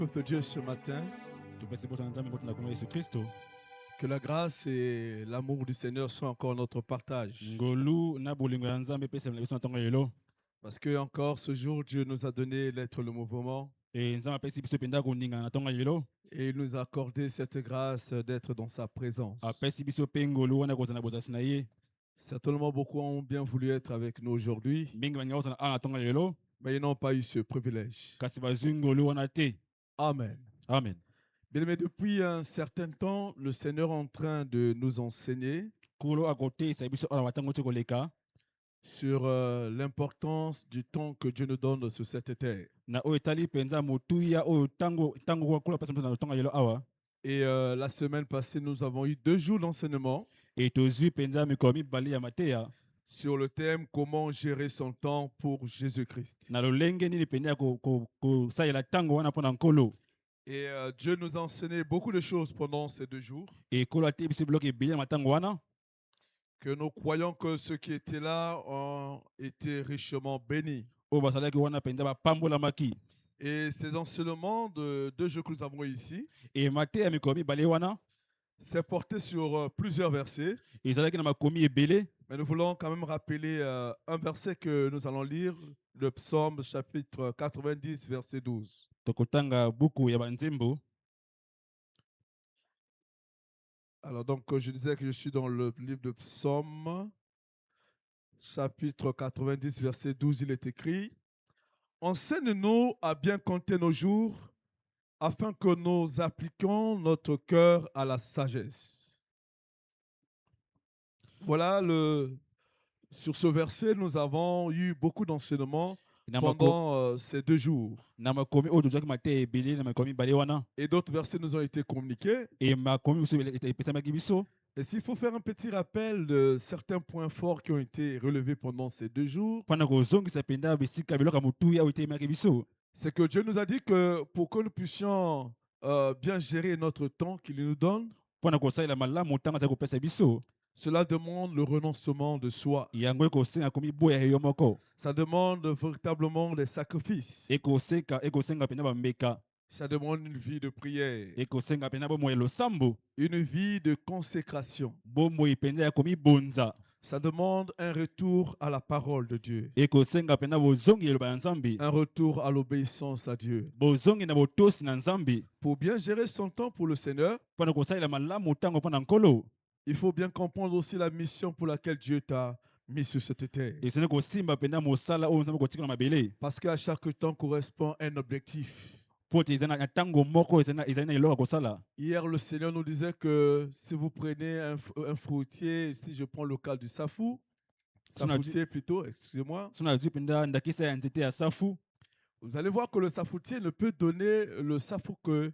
de Dieu ce matin, tupese botana nzambe botana komona Yesu Kristo que la grâce et l'amour du Seigneur soient encore notre partage. ngolu na bolingo ya nzambe epesela biso na ntongo lelo Parce que encore ce jour, Dieu nous a donné l'être le mouvement nzambe apesi biso mpenza koninga na ntongo lelo et il nous a accordé cette grâce d'être dans sa présence. apesi biso mpe ngolu wana kozala na bozalisi na ye Certainement, beaucoup ont bien voulu être avec nous aujourd'hui, mingi balinga kozala awa na ntongo lelo mais ils n'ont pas eu ce privilège. kasi bazwi ngolu wana te. Amen. Amen. Bien aimé, depuis un certain temps, le Seigneur est en train de nous enseigner nkolo akoteyisa biso awa na batango ti koleka sur l'importance du temps que Dieu nous donne sur cette terre. na oyo etali mpenza motuya oyo ntango kola apesa biso na ntongo lelo awa Et la semaine passée, nous avons eu 2 jours d'enseignement e tozwi mpenza mikolo mibale ya mateya sur le thème comment gérer son temps pour Jésus-Christ. na lolenge nini mpenza ya kosalela ntango wana mpo na nkolo. Et Dieu nous a enseigné beaucoup de choses pendant ces 2 jours. Et nkolo ateyi biso biloko ebele na matango wana Que nous croyons que ceux qui étaient là ont été richement bénis. oyo bazalaki wana mpenza bapambolamaki. Et ces enseignements de 2 jours que nous avons ici, E mateya mikolo mibale wana c'est porté sur plusieurs versets. ezalaki na makomi ebele Mais nous voulons quand même rappeler un verset que nous allons lire, le psaume chapitre 90, verset 12. tokotanga buku ya banzembo. Alors donc, je disais que je suis dans le livre de Psaume, chapitre 90, verset 12, il est écrit « Enseigne-nous à bien compter nos jours, afin que nous appliquions notre cœur à la sagesse. » Voilà, sur ce verset, nous avons eu beaucoup d'enseignements pendant ces 2 jours. Na makomi oyo tozwaki mateya ebele na makomi mibale wana Et d'autres versets nous ont été communiqués. e makomi mosusu epesamaki biso. Et s'il faut faire un petit rappel de certains points forts qui ont été relevés pendant ces 2 jours, mpona kozongisa mpenza bisika biloko ya motuya oyo etelemaki biso c'est que Dieu nous a dit que pour que nous puissions bien gérer notre temps qu'il nous donne, mpona kosalela malamu ntango azali kopesa biso cela demande le renoncement de soi. yango ekosenga komiboya yo moko Ça demande véritablement des sacrifices. ekosenga mpenza bambeka Ça demande une vie de prière, ekosenga mpenza bomoi ya losambo une vie de consécration. bomoi mpenza ya komibonza Ça demande un retour à la parole de Dieu, ekosenga mpenza bozongi eloba ya nzambe un retour à l'obéissance à Dieu. bozongi na botosi na nzambe Pour bien gérer son temps pour le Seigneur, mpona kosalela malamu ntango mpona nkolo il faut bien comprendre aussi la mission pour laquelle Dieu t'a mis sur cette terre. esene kosimba mpenza mosala oyo nzambe kotikala mabele Parce qu'à chaque temps correspond un objectif. mpo te eza na ntango moko ezali na eloko ya kosala. Hier, le Seigneur nous disait que si vous prenez un fruitier, si je prends le cas du safou, safoutier plutôt, excusez-moi, so nazwi mpenza ndakisa ya nzete ya safu vous allez voir que le safoutier ne peut donner le safou que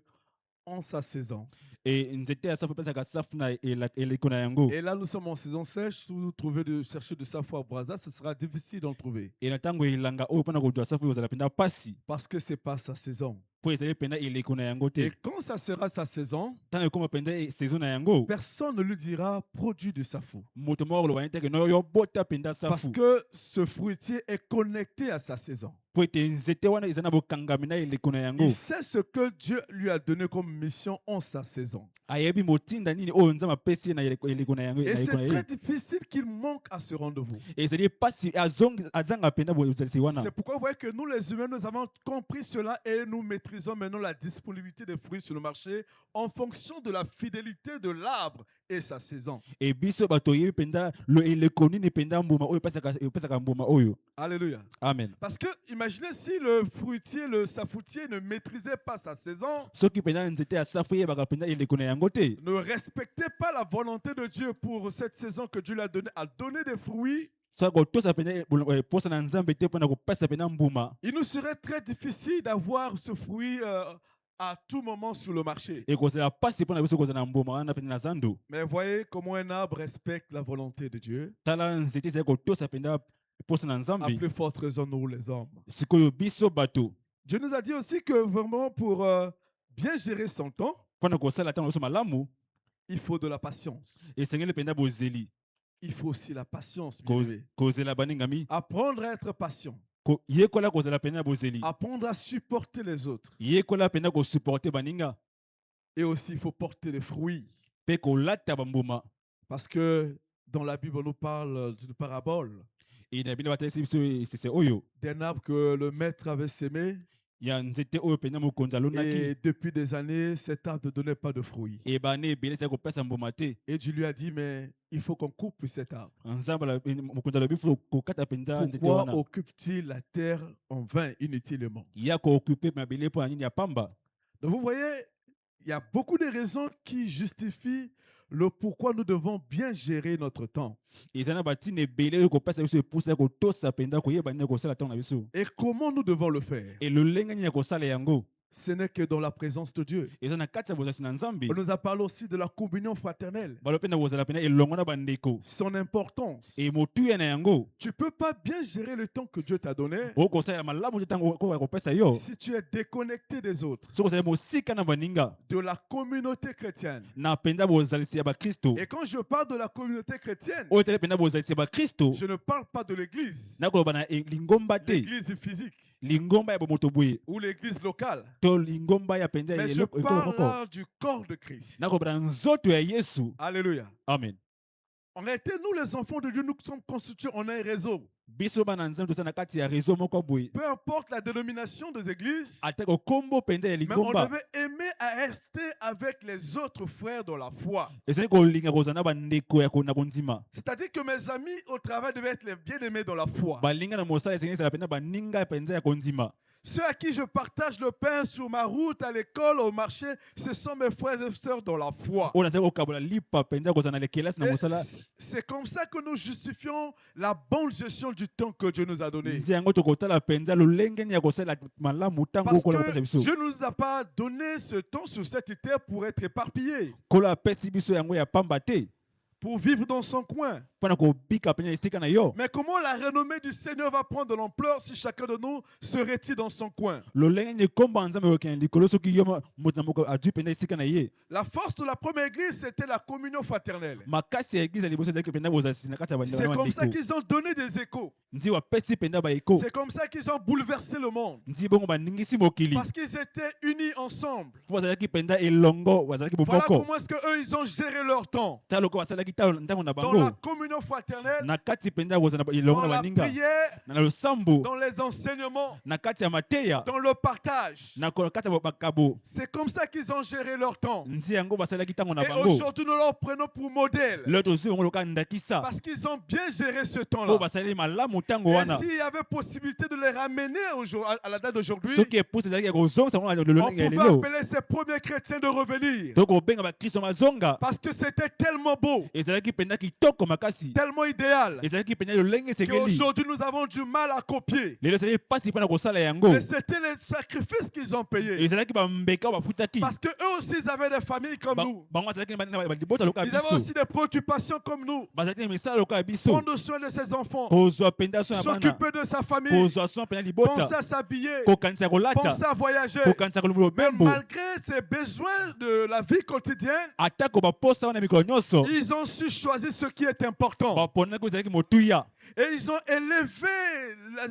en sa saison. e nzete ya safu epesaka safu na eleko na yango Et là, nous sommes en saison sèche. Si vous trouvez de chercher du safou à Brazza, ce sera difficile d'en trouver. e na ntango elanga oyo mpona kozwa safu oyo ozala mpenza pasi Parce que ce n'est pas sa saison. mpo ezali mpenza eleko na yango Et te. quand ça sera sa saison, ntango ekoma mpenza saison na yango personne ne lui dira produit du safou. moto moko akoloba ye teke no yo bota mpenza Parce safu que ce fruitier est connecté à sa saison. mpo ete nzete wana eza na bokangami na eleko na yango Il sait ce que Dieu lui a donné comme mission en sa saison. ayebi motinda nini oyo nzambe apesi ye na eleko na yango Et c'est na très ye difficile qu'il manque à ce rendez-vous. ezali pasi azanga mpenza bozalisi wana. C'est pourquoi vous voyez que nous, les humains, nous avons compris cela et nous maîtrisons maintenant la disponibilité des fruits sur le marché en fonction de la fidélité de l'arbre et sa saison. e biso bato oyebi mpenza eleko nini mpenza mbuma oyo epesaka mbuma oyo. Alléluia. Amen. Parce que imaginez si le fruitier, le safoutier ne maîtrisait pas sa saison, soki mpenza nzete ya safu eyebaka mpenza eleko na yango te ne respectait pas la volonté de Dieu pour cette saison que Dieu lui a donnée, à donner des fruits, soki kotosa mpenza posa na nzambe te mpona kopesa mpenza mbuma il nous serait très difficile d'avoir ce fruit à tout moment sur le marché. ekozala pasi mpona biso kozala na mbuma wana mpenza na zando. Mais voyez comment un arbre respecte la volonté de Dieu. tala nzete ezali kotosa mpenza posa na À nzambe plus forte raison, nous les hommes. sikoyo biso bato Dieu nous a dit aussi que vraiment pour bien gérer son temps, mpona kosala ntango biso malamu il faut de la patience. esengeli mpenza bozeli Il faut aussi la patience. Bien aimé. kozela baningami Apprendre à être patient. yekola kozala pena bozeli apprendre à supporter les autres. yekola pena ko supporter baninga Et aussi, il faut porter les fruits. pe kolata bambuma Parce que dans la Bible, on nous parle d'une parabole et na bino batesi biso c'est oyo d'un arbre que le maître avait sémé. ya nzete oyo pena mokonzi alonaki Et depuis des années, cet arbre ne donnait pas de fruits. e bana ebele za kopesa mbuma te Et Dieu lui a dit, mais il faut qu'on coupe cet arbre. nzambe mokonzi alobi fo kokata mpenza nzete Pourquoi wana occupe-t-il la terre en vain, inutilement? ya kookupe mabele mpo na nini ya pamba. Donc vous voyez, il y a beaucoup de raisons qui justifient le pourquoi nous devons bien gérer notre temps. eza na batina ebele oyo kopesa biso epusa ya kotosa mpenza koyeba nini ya kosala ntango na biso Et comment nous devons le faire? e lolenge nini ya kosala yango Ce n'est que dans la présence de Dieu. eza na kati ya bozalisi na nzambe On nous a parlé aussi de la communion fraternelle, balo mpe na kozala pena elongo na bandeko son importance. e motuya na yango Tu ne peux pas bien gérer le temps que Dieu t'a donné okosalela malamu te ntango ya kopesa yo si tu es déconnecté des autres, soki ozali mosika na baninga de la communauté chrétienne. na mpenza bozalisi ya bakristo Et quand je parle de la communauté chrétienne, oyo tali mpenza bozalisi ya bakristo je ne parle pas de l'église, nakoloba na lingomba te l'église physique lingomba ya bomoto boye ou l'église locale. to lingomba ya mpenza Mais je parle là du corps de Christ. nakoloba na nzoto ya yesu. Alléluia. Amen. En réalité, nous les enfants de Dieu, nous sommes constitués en un réseau. biso bana nzambe toza na kati ya réseau moko boye Peu importe la dénomination des églises, atako kombo mpenza ya mais on lingomba devait aimer à rester avec les autres frères dans la foi. ezali kolinga kozala na bandeko ya na kondima C'est-à-dire que mes amis au travail devaient être les bien-aimés dans la foi. balinga na mosala ezali ezala mpenza baninga mpenza ya kondima. Ceux à qui je partage le pain sur ma route, à l'école, au marché, ce sont mes frères et sœurs dans la foi. oyo nazali kokabola lipa mpenza kozala na lekelasi na Et mosala c'est comme ça que nous justifions la bonne gestion du temps que Dieu nous a donné. nzi yango tokotala mpenza lolenge nini ya kosala malamu ntango Parce okola kopesa que biso Dieu ne nous a pas donné ce temps sur cette terre pour être éparpillés, kolo apesi biso yango ya pamba te pour vivre dans son coin. mpona kobika mpenza esika na yo. Mais comment la renommée du Seigneur va prendre de l'ampleur si chacun de nous se retire dans son coin? lolenge nini kombo ya nzambe okende likolo soki yo moto na moko adwi mpenza esika na ye. La force de la première église, c'était la communion fraternelle. makasi ya eglize ya liboso ezalaki mpenza bozalisi na kati ya C'est comme ça bandeko qu'ils ont donné des échos. nzi wapesi mpenza baeko C'est comme ça qu'ils ont bouleversé le monde. nzi bongo baningisi mokili Parce qu'ils étaient unis ensemble. mpo bazalaki mpenza elongo bazalaki Voilà boboko comment est-ce qu'eux, ils ont géré leur temps. tala loko basalaki ntango na Dans la bango communion fraternelle, na kati mpenza ya kozala elongo dans na la baninga prière, na losambo dans les enseignements, na kati ya mateya dans le partage. na kati ya makabo C'est comme ça qu'ils ont géré leur temps. nzi yango basalaki ntango na Et bango aujourd'hui, nous leur prenons pour modèle. lelo tozwi bango loka ndakisa Parce qu'ils ont bien géré ce oyo temps-là. basaleli malamu ntango Et wana s'il y avait possibilité de les ramener à la date d'aujourd'hui, soki epusi ezalaki ya kozongisa bango na on lolenge ya pouvait lelo appeler ces premiers chrétiens de revenir. tokobenga bakristo mazonga Parce que c'était tellement beau, ezalaki mpenza kitoko makasi tellement idéal, ezalaki mpenza lolenge esengeli qu'aujourd'hui nous avons du mal à copier. lelo ezalaki mpasi mpona kosala yango Mais c'était les sacrifices qu'ils ont payés. ezalaki bambeka oyo bafutaki Parce qu'eux aussi, ils avaient des familles comme nous. bango bazalaki na libota loka ya Ils avaient biso aussi des préoccupations comme nous. bazalaki na misala loka ya biso Prendre soin de ses enfants, kozwa mpenza so ya bana s'occuper de sa famille, kozwa so mpenza libota penser à s'habiller, kokanisa kolata penser à voyager. kokanisa kolumba Mais lobembo malgré ces besoins de la vie quotidienne, atako baposa wana mikolo nyonso ils ont su choisir ce qui est important. baponaki ezalaki motuya Et ils ont élevé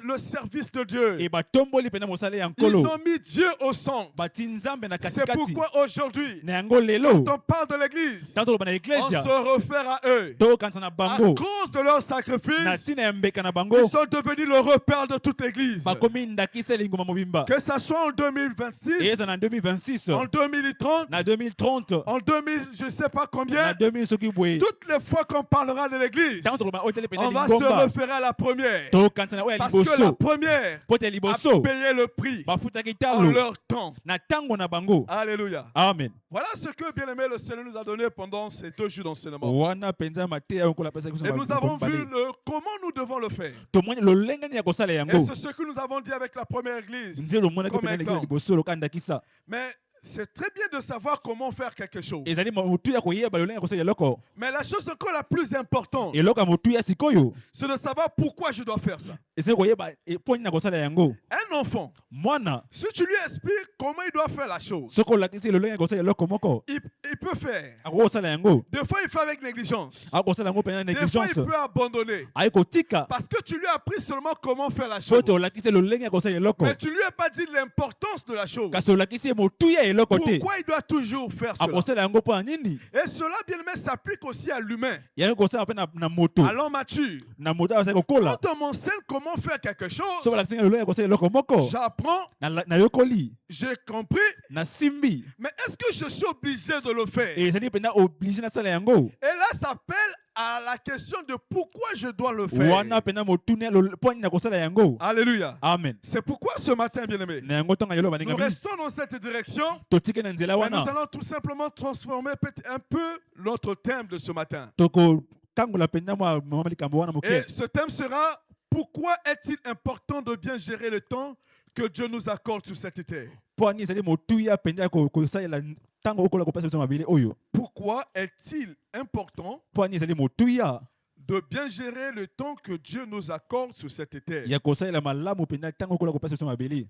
le service de Dieu. e batomboli mpenza mosala ya Ils nkolo ont mis Dieu au centre. bati nzambe na C'est katikati pourquoi aujourd'hui, na yango lelo quand on parle de l'Église, ntango toloba na on eklesia se réfère à eux. tokokanisa na À bango cause de leur na sacrifice, ntina ya mbeka na bango ils sont devenus le repère de toute l'Église. bakomi ndakisa elingoma mobimba Que ça soit en 2026, eza na 2026 en 2030, na 2030 en 2000, je ne sais pas na combien, 2000 soki boye toutes les fois qu'on parlera de l'Église, ntango toloba oyo tele on mpenza va se lingomba référer à la première. tokokanisa na oyo ya Parce que la liboso première mpo te ya a liboso payé le prix bafutaki en talo leur temps. na ntango na bango. Alléluia. Amen. Voilà ce que, bien aimé, le Seigneur nous a donné pendant ces 2 jours d'enseignement. wana mpenza mateya okola pesa biso Et nous avons vu bale. comment nous devons le faire. tomoni lolenge nini ya kosala Et yango c'est ce que nous avons dit avec la première église. nzelo lomonaki Comme mpenza na exemple. liboso lokandakisa Mais C'est très bien de savoir comment faire quelque chose. ezali motuya koyeba lolenge kosala eloko Mais la chose encore la plus importante, eloko ya motuya sikoyo c'est de savoir pourquoi je dois faire ça. ezali koyeba mpo nini na kosala yango. Un enfant, Mwana si tu lui expliques comment il doit faire la chose, soki olakisi lolenge ya kosala eloko moko il peut faire. akoki kosala yango, Des fois, il fait avec négligence. akoki kosala yango mpenza na Des fois, négligence, il peut abandonner. akoki kotika Parce que tu lui as appris seulement comment faire la mpo chose. te olakisi lolenge ya kosala eloko, Mais tu lui as pas dit l'importance de la chose. kasi olakisi ye motuya ya eloko te, Pourquoi il doit toujours faire cela? akosala yango mpo na nini. Et cela, bien aimé, s'applique aussi à l'humain, yango kosala mpe na moto, à l'homme mature. na moto oyo asali kokola. Quand on m'enseigne comment faire quelque Soki chose, olakisi lolenge ya kosala eloko moko, j'apprends, nayokoli, j'ai compris, nasimbi, mais est-ce que je suis obligé de le faire? ezali mpenza oblige nasala yango. Et là, ça appelle à la question de pourquoi je dois le faire. Wana mpenza motuni mpo nini na kosala yango. Alléluia. Amen. C'est pourquoi ce matin, bien aimé, Na yango ntonga yelo nous baningami restons dans cette direction, totike na nzela mais nous wana allons tout simplement transformer peut-être un peu notre thème de ce matin. tokokangola mpenza mwa likambo wana moke. Et ce thème sera: pourquoi est-il important de bien gérer le temps que Dieu nous accorde sur cette terre? Mpo ani ezali motuya mpenza ya kosalela ntango okola kopesa biso mabele oyo. Pourquoi est-il important Mpo ani ezali motuya de bien gérer le temps que Dieu nous accorde sur cette terre? ya kosalela malamu mpenza ntango okola kopesa biso mabele.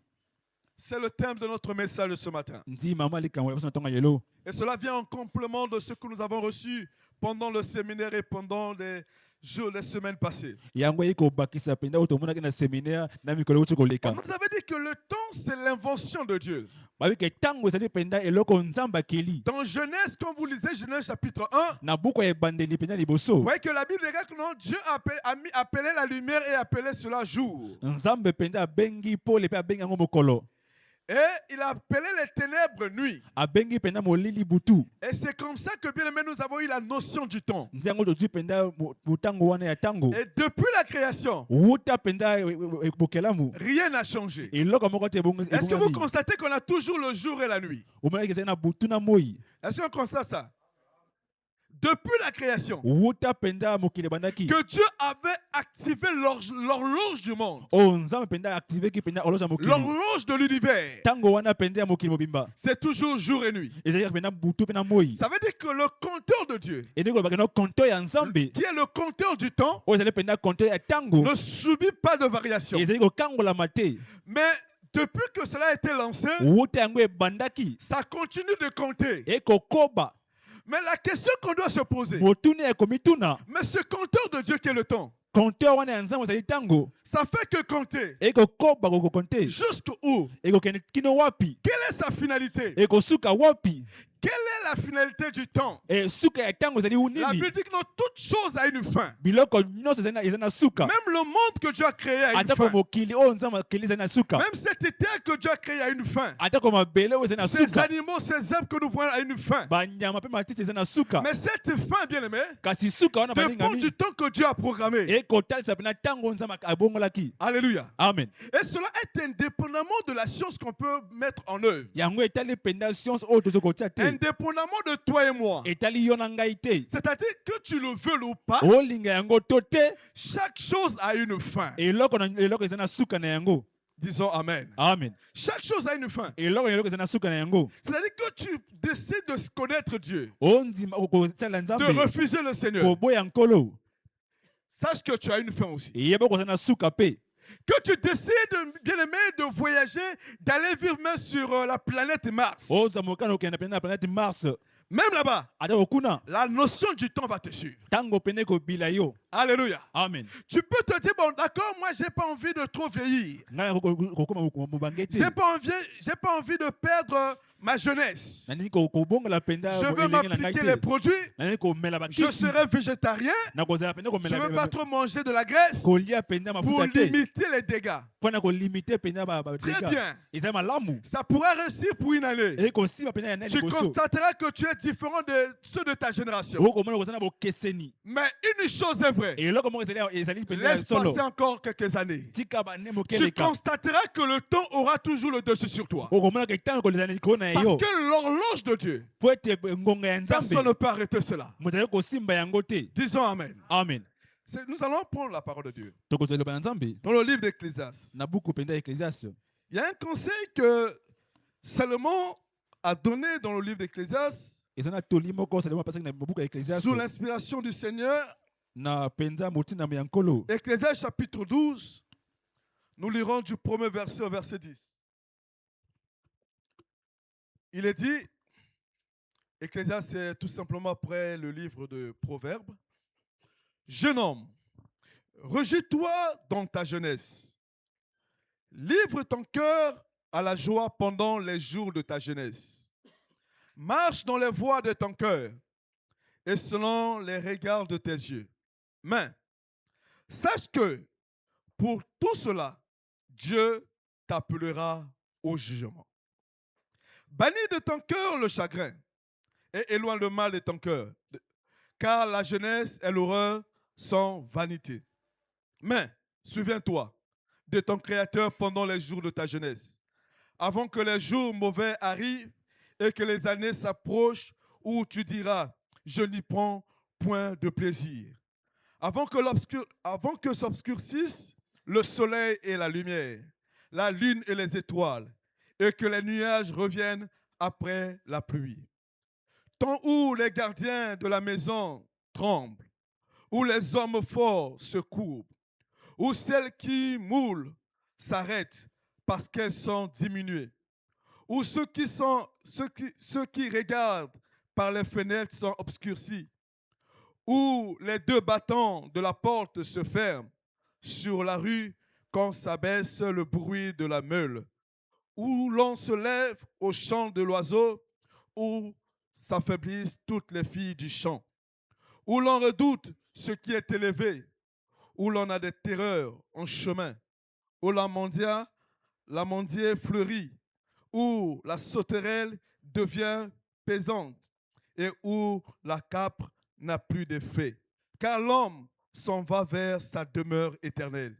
C'est le thème de notre message de ce matin. Ndi mama likambo ya biso na ntonga yelo. Et cela vient en complément de ce que nous avons reçu pendant le séminaire et pendant les semaines passées. Yango yeki kobakisa mpenza oyo tomonaki na séminaire na mikolo euti koleka. On nous avait dit que le temps, c'est l'invention de Dieu. Babike ntango ezali mpenza eloko nzambe akeli. Dans Genèse, quand vous lisez Genèse chapitre 1, Na buku ya ebandeli mpenza liboso. vous voyez que la Bible dit que non, Dieu a appelé la lumière et appelé cela jour. Nzambe mpenza abengi pole mpe abengi yango mokolo. Et il a appelé les ténèbres nuit. Abengi mpenza molili butu. Et c'est comme ça que, bien aimé, nous avons eu la notion du temps. Nzango tozwi mpenza motango wana ya tango. Et depuis la création, Wuta mpenza bokelamu. rien n'a changé. Eloko moko te ebongi. Est-ce que vous constatez qu'on a toujours le jour et la nuit? Omonaki ezali na butu na moi. Est-ce qu'on constate ça? Depuis la création, Wuta mpenza mokili bandaki. que Dieu avait activé l'horloge du monde, O nzambe mpenza activeki mpenza horloge ya mokili. l'horloge de l'univers. Tango wana mpenza ya mokili mobimba. C'est toujours jour et nuit. Ezali mpenza butu mpe na moi. Ça veut dire que le compteur de Dieu, Ende kolobaka no compteur ya nzambe. qui est le compteur du temps, Oyo ezali mpenza compteur ya tango. ne subit pas de variation. Ezali kokangola te. Mais depuis que cela a été lancé, Wuta yango ebandaki. ça continue de compter. Ekokoba. Mais la question qu'on doit se poser, Motuni ekomituna. mais ce compteur de Dieu qui est le temps, Compteur wana ya nzambe ezali tango. ça fait que compter. Ekokoba kokokonte. Jusqu'où? Ekokende kino wapi. Quelle est sa finalité? Ekosuka wapi. Quelle est la finalité du temps? Suka ya tango ezali La unini. Bible dit que non, toute chose a une fin. Biloko nyonso ezali na suka. Même le monde que Dieu a créé a une Atako fin. mokili oyo nzambe akeli ezali na suka. Même cette terre que Dieu a créée a une fin. Atako mabele oyo ezali na Ces suka. animaux, ces herbes que nous voyons a une fin. Banyama mpe matiti ezali na suka. Mais cette fin, bien aimé, Kasi suka wana dépend balingami. du temps que Dieu a programmé. Ekotalisa mpena tango nzambe abongolaki. Alléluia. Amen. Et cela est indépendamment de la science qu'on peut mettre en œuvre. Yango etali mpenza science oyo tozokotia te. Indépendamment de toi et moi. Etali yo na ngai te. C'est-à-dire que tu le veux ou pas, Olinga yango to te. chaque chose a une fin. Eloko ezali na suka na yango. Disons Amen. Amen. Chaque chose a une fin. Eloko ezali na suka na yango. C'est-à-dire que tu décides de connaître Dieu, Ondima okosala de nzambe. refuser le Seigneur. Koboya nkolo. Sache que tu as une fin aussi. Yeba kozala na suka pe. Que tu décides, bien aimé, de voyager, d'aller vivre même sur la planète Mars. Oza mokana okenda pena na planète Mars. Même là-bas, Ata okuna. la notion du temps va te suivre. Tango pene ko bila yo. Alléluia. Amen. Tu peux te dire, bon, d'accord, moi, j'ai pas envie de trop vieillir. Ngala kokoma mobangete. J'ai pas envie de perdre ma jeunesse. Nani kobongola penda Je veux m'appliquer les produits. Nani komela ba Je serai végétarien. na kozala penda Je komela ne veux pas trop manger de la graisse kolia penda pour mafuta te. limiter les dégâts. Pona ko limiter penda ba Très dégâts. bien. Eza malamu. Ça pourra réussir pour une année. Et ko si penda ya nani Tu boso. constateras que tu es différent de ceux de ta génération. O komona kozana bo keseni. Mais une chose est vraie. Et loko mo ezali penda Laisse solo. passer encore quelques années. Tika ba ne Tu mokeleka. constateras que le temps aura toujours le dessus sur toi. O komona ke tango lezana ko na Parce yo. que l'horloge de Dieu, Po ete ngonga ya personne nzambe. ne peut arrêter cela. Motayo ko simba yango te. Disons Amen. Amen. Nous allons prendre la parole de Dieu. Tokozela ba nzambe. Dans le livre d'Ecclésiaste, Na buku penda Ecclésiaste. il y a un conseil que Salomon a donné dans le livre d'Ecclésiaste, eza na toli moko osalema mpasaki na buku ya Ecclésiaste sous l'inspiration du Seigneur, na penza motina ya nkolo. Ecclésiaste chapitre 12, nous lirons du premier verset au verset 10. Il est dit, Ecclésiaste c'est tout simplement après le livre de Proverbes, jeune homme, régis-toi dans ta jeunesse, livre ton cœur à la joie pendant les jours de ta jeunesse, marche dans les voies de ton cœur et selon les regards de tes yeux. Mais sache que pour tout cela, Dieu t'appellera au jugement. Bannis de ton cœur le chagrin et éloigne le mal de ton cœur, car la jeunesse et l'horreur sont vanité. Mais souviens-toi de ton Créateur pendant les jours de ta jeunesse, avant que les jours mauvais arrivent et que les années s'approchent où tu diras, je n'y prends point de plaisir. Avant que s'obscurcissent le soleil et la lumière, la lune et les étoiles, et que les nuages reviennent après la pluie. Temps où les gardiens de la maison tremblent, où les hommes forts se courbent, où celles qui moulent s'arrêtent parce qu'elles sont diminuées, où ceux qui regardent par les fenêtres sont obscurcis, où les deux battants de la porte se ferment sur la rue quand s'abaisse le bruit de la meule, où l'on se lève au chant de l'oiseau, où s'affaiblissent toutes les filles du champ, où l'on redoute ce qui est élevé, où l'on a des terreurs en chemin, où l'amandier fleurit, où la sauterelle devient pesante et où la capre n'a plus d'effet. Car l'homme s'en va vers sa demeure éternelle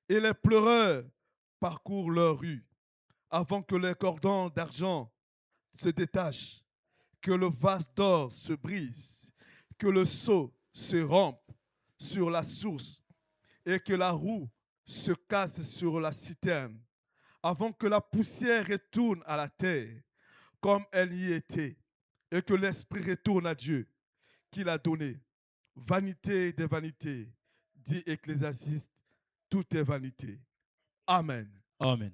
et les pleureurs parcourent leur rue avant que les cordons d'argent se détachent, que le vase d'or se brise, que le seau se rompe sur la source et que la roue se casse sur la citerne, avant que la poussière retourne à la terre comme elle y était et que l'esprit retourne à Dieu qui l'a donné. Vanité des vanités, dit Ecclésiaste, tout est vanité. Amen. Amen.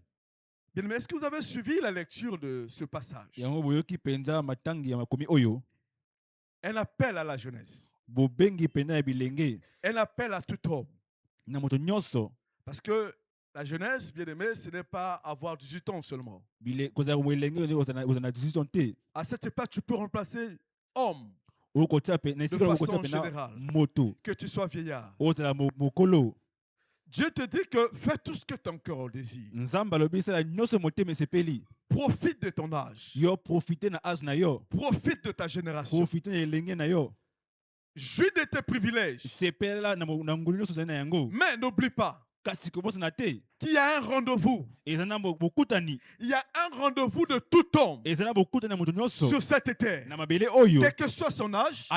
Bien, mais est-ce que vous avez suivi la lecture de ce passage? Yango boyoki penza matangi ya makomi oyo. Un appel à la jeunesse. Bobengi pena ya bilenge. Un appel à tout homme. Na moto nyonso. Parce que la jeunesse, bien aimé, ce n'est pas avoir 18 ans seulement. À cette époque, tu peux remplacer homme de façon générale, que tu sois vieillard. Dieu te dit que fais tout ce que ton cœur désire. Profite de ton âge. Profite de ta génération. Jouis de tes privilèges. Mais n'oublie pas qu'il y a un rendez-vous. Il y a un rendez-vous de tout homme sur cette terre. Quel que soit son âge,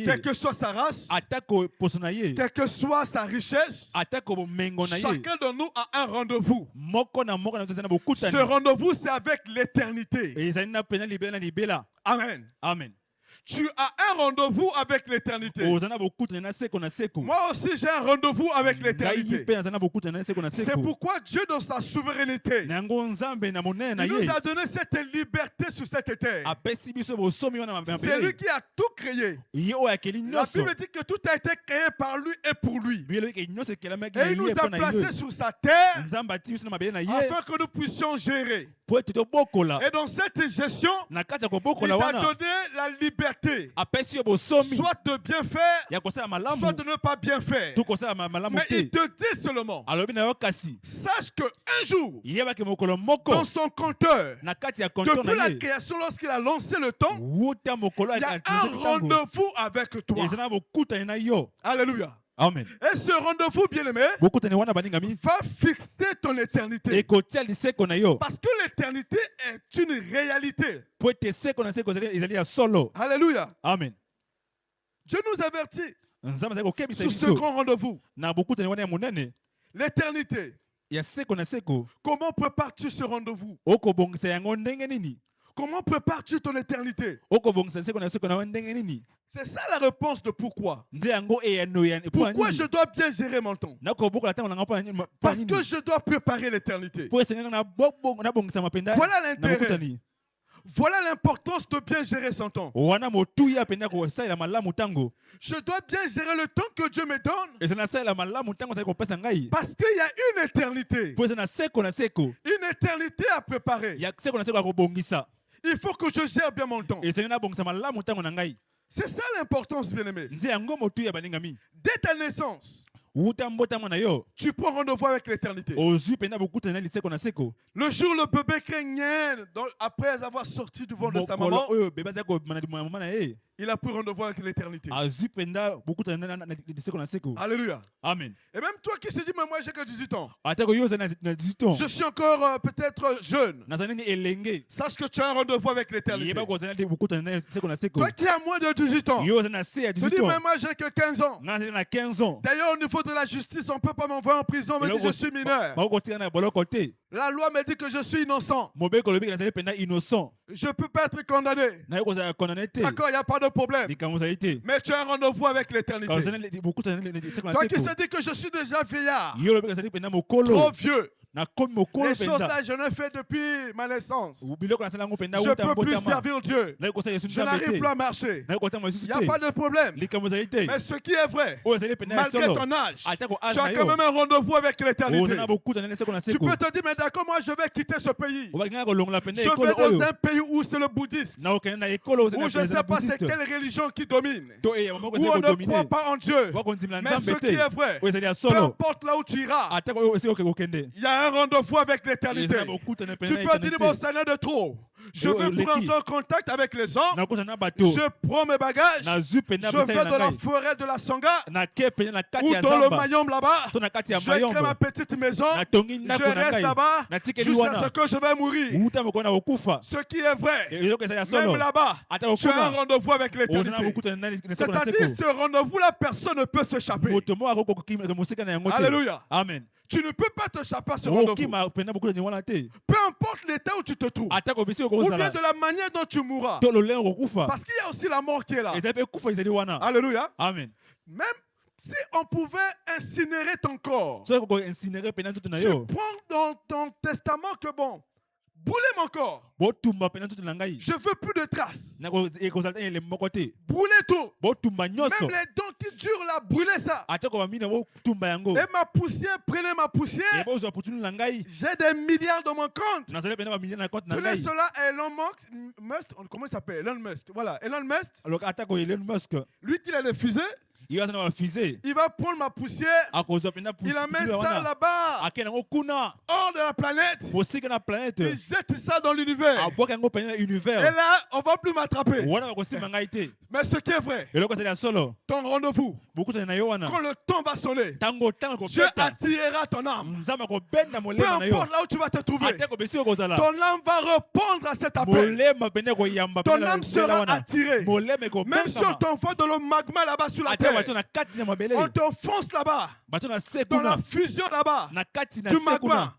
quelle que soit sa race, quelle que soit sa richesse, chacun de nous a un rendez-vous. Ce rendez-vous, c'est avec l'éternité. Amen. Amen. Tu as un rendez-vous avec l'éternité. Moi aussi, j'ai un rendez-vous avec l'éternité. C'est pourquoi Dieu, dans sa souveraineté, il nous a donné cette liberté sur cette terre. C'est lui qui a tout créé. La Bible dit que tout a été créé par lui et pour lui. Et il nous a placés sur sa terre afin que nous puissions gérer. Et dans cette gestion, il a donné la liberté. Soit de bien faire, soit de ne pas bien faire. Mais il te dit seulement, sache qu'un jour, dans son compteur, depuis la création, lorsqu'il a lancé le temps, il y a un rendez-vous avec toi. Alléluia. Amen. Et ce rendez-vous, bien-aimé, va fixer ton éternité. Parce que l'éternité est une réalité. Alléluia. Amen. Dieu nous avertit sur ce grand rendez-vous. L'éternité. Comment prépares-tu ce rendez-vous? Comment prépares-tu ton éternité? okobongisa seko na seko na ndenge nini C'est ça la réponse de pourquoi. nde yango eyano ya Pourquoi je dois bien gérer mon temps? nakobokola ntango nanga mpo Parce que je dois préparer l'éternité. po esengaka nabongisa mapenda Voilà na l'intérêt. bokutani Voilà l'importance de bien gérer son temps. wana motuya penda kosalela malamu ntango Je dois bien gérer le temps que Dieu me donne. eza nasalela malamu ntango osali kopesa ngai Parce qu'il y a une éternité. po eza na seko Une éternité à préparer. ya seko na seko ya kobongisa Il faut que je gère bien mon temps. esengeli nabongisa malamu ntango na ngai C'est ça l'importance, bien-aimé. nde yango motuya baningami Dès ta naissance, wuta mbotama na yo tu prends rendez-vous avec l'éternité. ozwi penda bokutani na liseko na seko Le jour où le bébé craignait, après avoir sorti du ventre de sa mokolo maman, oyo bebe azali kobima na mama na ye il a pris rendez-vous avec l'éternité. azwi penda bokutani na liseko na seko Alléluia. amen Et même toi qui se dis, mais moi j'ai que 18 ans. atako yo ozali na 18 ans Je suis encore peut-être jeune. nazali nini elenge Sache que tu as un rendez-vous avec l'éternité. yeba kozali na bokutani na seko na seko Toi qui as moins de 18 ans. yo ozali na se ya Tu dis, 18 mais ans moi j'ai que 15 ans. nga azali na 15 ans D'ailleurs, au niveau de la justice, on ne peut pas m'envoyer en prison, on me dit que je suis mineur. bakokotika na boloko te La loi me dit que je suis innocent. mobeko olobiki nazali penda innocent Je ne peux pas être condamné. naye kozala condamné te D'accord, il n'y a pas de problème. likambo ozali te Mais tu as un rendez-vous avec l'éternité. kozali bokutani na seko na Toi qui seko se dis que je suis déjà vieillard, yo olobiki nazali penda mokolo trop vieux, nakomi mokolo les choses mpenza là, je l'ai fait depuis ma naissance. biloko nasala yango mpenza Je ne uta peux plus mbotama servir Dieu. naye kosala yesu Je n'arrive nzambe plus à te marcher. naye kotama Il lisusu n'y a pas te de problème. likambo ezali te Mais ce qui est vrai, oyo ezali penda ya malgré solo ton âge, atako tu age as na quand yo même un rendez-vous avec l'éternité. ozali na bokutani na seko na Tu seko peux te dire, mais d'accord, moi je vais quitter ce pays. obakingaka kolongola penda Je ekolo vais dans oyo un pays où c'est le bouddhiste. nakokende na ekolo Où je ne sais pas c'est quelle religion qui domine. to eya moko Où ezali on ne kodomine croit pas en Dieu. bakondimela Mais ce nzambe qui te est vrai, oyo ezali ya peu solo importe là où tu iras, atako oyo esika oke kokende il y a un rendez-vous avec l'éternité. ezali na bokutani Tu penda peux dire, mon eternité Seigneur de trop. Je Yo, veux leki. prendre en contact avec les hommes. nakota na bato Je prends mes bagages. nazwi penda Je vais bosali dans na la ngai forêt de la Sanga nake penda na kati ou ya dans le zamba Mayombe là-bas. to na kati ya Je crée ma mayombo petite maison. natongi Je ndako na reste ngai là-bas natikeli jusqu'à ce wana que je vais mourir. uta mokolo na kokufa Ce qui est vrai, eloko ezali ya solo même là-bas, ata tu as un kokuna rendez-vous avec ozali na l'éternité. bokutani na seko na C'est-à-dire, seko ce rendez-vous-là, personne ne peut s'échapper. moto moko akokokima mosika na yango te Alléluia. amen Tu ne peux pas t'échapper à ce rendez-vous. okokima penda bokutani wana te Peu importe l'état où tu te trouves. atako bisika Ou bien okozala de la manière dont tu mourras. to lolenge kokufa Parce qu'il y a aussi la mort qui est là. ezali mpe kufa ezali wana Alléluia. amen Même si on pouvait incinérer ton corps, soki koincinere pena nzoto na tu yo prends dans ton testament que bon, brûlez mon corps. botumba pena nzoto na ngai Je veux plus de traces. ekozala te elembo moko te Brûlez tout. botumba Même nyonso les dents qui durent là, brûlez ça. atako bamina botumba yango Et ma poussière, prenez ma poussière. bozwa putulu na ngai J'ai des milliards dans mon compte. nazali pena bamilio na compte na Prenez ngai cela à Elon Musk. Comment il s'appelle? Elon Musk. Voilà, Elon Musk. alors atako Elon Musk Lui qui a les fusées, ye aza na bafusée il va prendre ma poussière. akozwa pena Il amène putulu ça wana là-bas, akende yango kuna hors de la planète. mosika na planète Il jette ça dans l'univers. abwaka yango pena na Et univers là, on va plus m'attraper. wana bakosimba ngai te Mais ce qui est vrai, eloko ezali ya solo ton rendez-vous, bokutani na yo wana quand le temps va sonner, ntango Dieu kobeta attirera ton âme. nzambe akobenda Peu molema na yo importe là où tu vas te trouver, atako besika kozala ton âme va répondre à cet appel. molema pene koyamba Ton âme sera attirée. molema Même si on ekobengama t'envoie dans le magma là-bas sur la ate terre, bato na kati ya mabele on t'enfonce là-bas, bato na se dans kuna la fusion là-bas, na kati na du se magma, kuna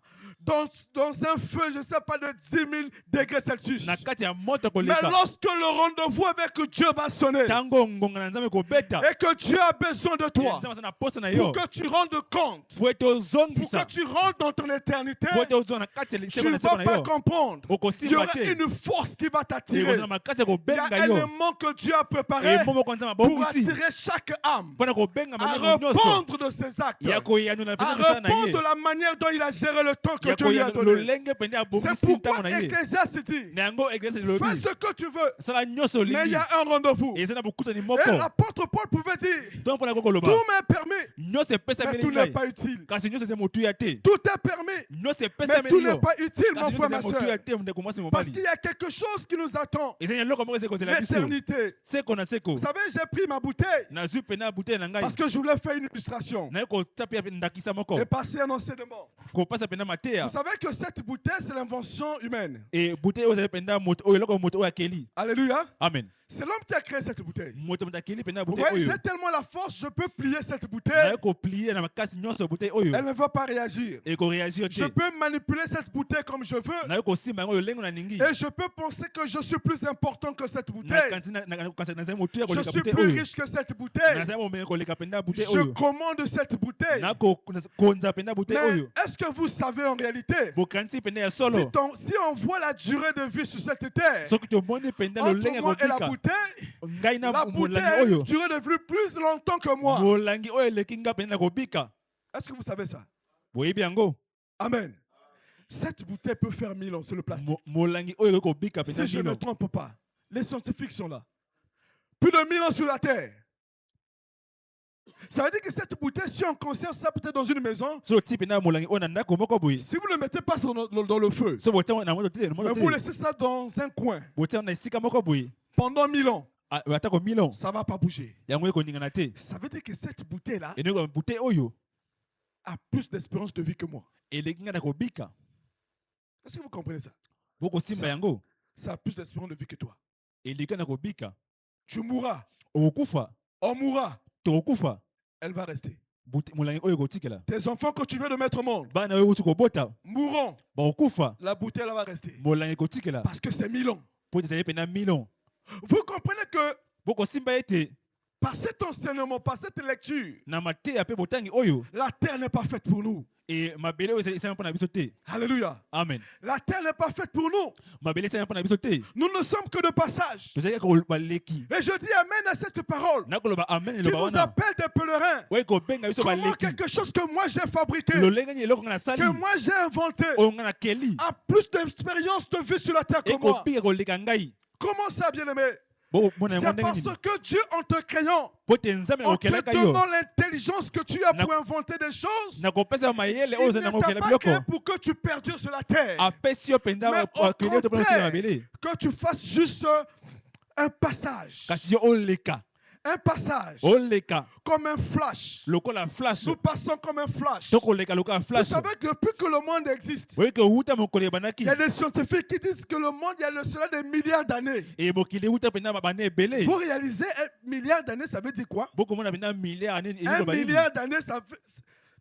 dans un feu, je ne sais pas, de 10 000 degrés Celsius. na kati ya moto Mais koleka lorsque le rendez-vous avec Dieu va sonner, ntango ngonga na nzambe ekobeta et que Dieu a besoin de toi, nzambe aza na posa na pour yo que tu rendes compte, po ete pour ozongisa que tu rentres dans ton éternité, po ete ozonga na kati ya tu liseko ne na seko vas na pas yo comprendre. Il y okosimba aura te une force qui va t'attirer. ekozala makasi ya Il y kobenga a un yo élément que Dieu a préparé emo moko nzambe pour abongisi attirer chaque âme mpona kobenga à malemo nyonso répondre de ses actes, ya koyanula à pena mosala na répondre ye de la manière dont il a géré le temps que ya Dieu lui a koyanula donné. lolenge pene C'est abongisi ntango pourquoi na ye Ecclésiaste dit, na yango eglise fais elobi ce que tu veux, sala nyonso mais il olingi y a un rendez-vous. eza na bokutani Et moko l'apôtre Paul pouvait dire, donc mpona tout kokoloba m'est permis, nyonso mais epesameli tout n'est ngai pas utile. kasi nyonso eza motuya te Tout est permis, nyonso mais tout epesameli n'est yo pas utile, mon kasi frère, nyonso ma eza soeur. motuya te ndeko mwasi Parce qu'il mobali y a quelque chose qui nous attend. eza na eloko moko eza ekozela biso L'éternité. seko na seko Vous savez, j'ai pris ma bouteille nazwi pena butele na ngai parce que je voulais faire une illustration naye kotia mpe ndakisa moko et passer un enseignement. kopasa pena mateya bouteille. Vous savez que cette bouteille, c'est l'invention humaine. Et bouteille oyo ezali mpenza moto oyo eloko moto oyo akeli. Alléluia. Amen. C'est l'homme qui a créé cette bouteille. Moto moto akeli mpenza Vous bouteille voyez, oyo. j'ai tellement la force, je peux plier cette bouteille. Naye koplier na makasi nyonso bouteille oyo. Elle ne va pas réagir. Et koréagir Je te. peux manipuler cette bouteille comme je veux. Naye kosimba yango oyo lengo na ningi. Et je peux penser que je suis plus important que cette bouteille. Nazali motu ya Je koleka suis bouteille plus oyo. riche que cette bouteille. Nazali momene koleka mpenza bouteille Je oyo. commande cette bouteille. Nakonza mpenza bouteille Mais oyo. est-ce que vous savez en réalité, Bokanisi mpenza ya solo. si on voit la durée de vie sur cette terre, Soki tomoni mpenza lolenge entre moi et la kobika. bouteille, Ngai na la bouteille molangi a une oyo. durée de vie plus longtemps que moi. Molangi oyo eleki nga mpenza kobika. Est-ce que vous savez ça? Boyebi yango. Amen. Cette bouteille peut faire 1000 ans sur le plastique. Molangi oyo kobika mpenza Si je ne me milo. trompe pas, les scientifiques sont là. Plus de 1000 ans sur la terre. Ça veut dire que cette bouteille, si on conserve ça peut-être dans une maison, So ti mpenza molangi oyo na ndako moko boye. si vous ne le mettez pas dans le feu, So botia na moto te mais moto vous te. laissez ça dans un coin Botia na esika moko boye. pendant 1000 ans, Atako milon. ça ne va pas bouger. Yango ekoningana te. Ça veut dire que cette bouteille-là Et nous bouteille oyo a plus d'espérance de vie que moi. eleki nga na kobika. Est-ce que vous comprenez ça? Boko simba yango Ça a plus d'espérance de vie que toi. eleki na kobika. Tu mourras, Okokufa. on mourra, Tokokufa. elle va rester. Molangi oyo kotikela. Tes enfants que tu veux de mettre au monde Bana oyo kutu kobota. mourront, Bakokufa. la bouteille elle va rester. Molangi kotikela. Parce que c'est 1000 ans. Po ezali pena milon. Vous comprenez que Boko simba ete par cet enseignement, par cette lecture, na mateya pe botangi oyo la terre n'est pas faite pour nous. et mabele oyo ezali mpona biso te. Alléluia. Amen. La terre n'est pas faite pour nous. Mabele ezali mpona biso te. Nous ne sommes que de passage. Tozali kaka baleki. Et je dis amen à cette parole Nakoloba amen qui eloba nous wana. appelle des pèlerins. Oyo kobenga biso Comment baleki. quelque chose que moi j'ai fabriqué, Lolenge ni eloko nga na sali. que moi j'ai inventé, Oyo nga na keli. a plus d'expérience de vie sur la terre que moi. Ekobika koleka ngai. Comment ça, bien-aimé? Mona C'est yango ndenge parce nini. que Dieu, en te créant, Po te nzambe en te nakokelaka yo. donnant l'intelligence que tu as pour inventer des choses, Nakopesa mayele oyo il ozali ne nango t'a okela pas biloko. créé pour que tu perdures sur la terre, Apesi yo mpenza mais au akeli yo te mpona kotika contraire, mabele. que tu fasses juste un passage. Kasi yo oleka. Un passage. Oleka. Comme un flash. Lokola flash. Nous passons comme un flash. Tokoleka lokola Vous flash. savez que depuis que le monde existe, Oyo ke uta mokoli il banaki. y a des scientifiques qui disent que le monde, il y a cela des milliards d'années. Et mokili uta mpenza bana ebele. Vous réalisez, un milliard d'années, ça veut dire quoi? Boko mona mpenza milliard ane Un eloko balini. milliard d'années, ça fait...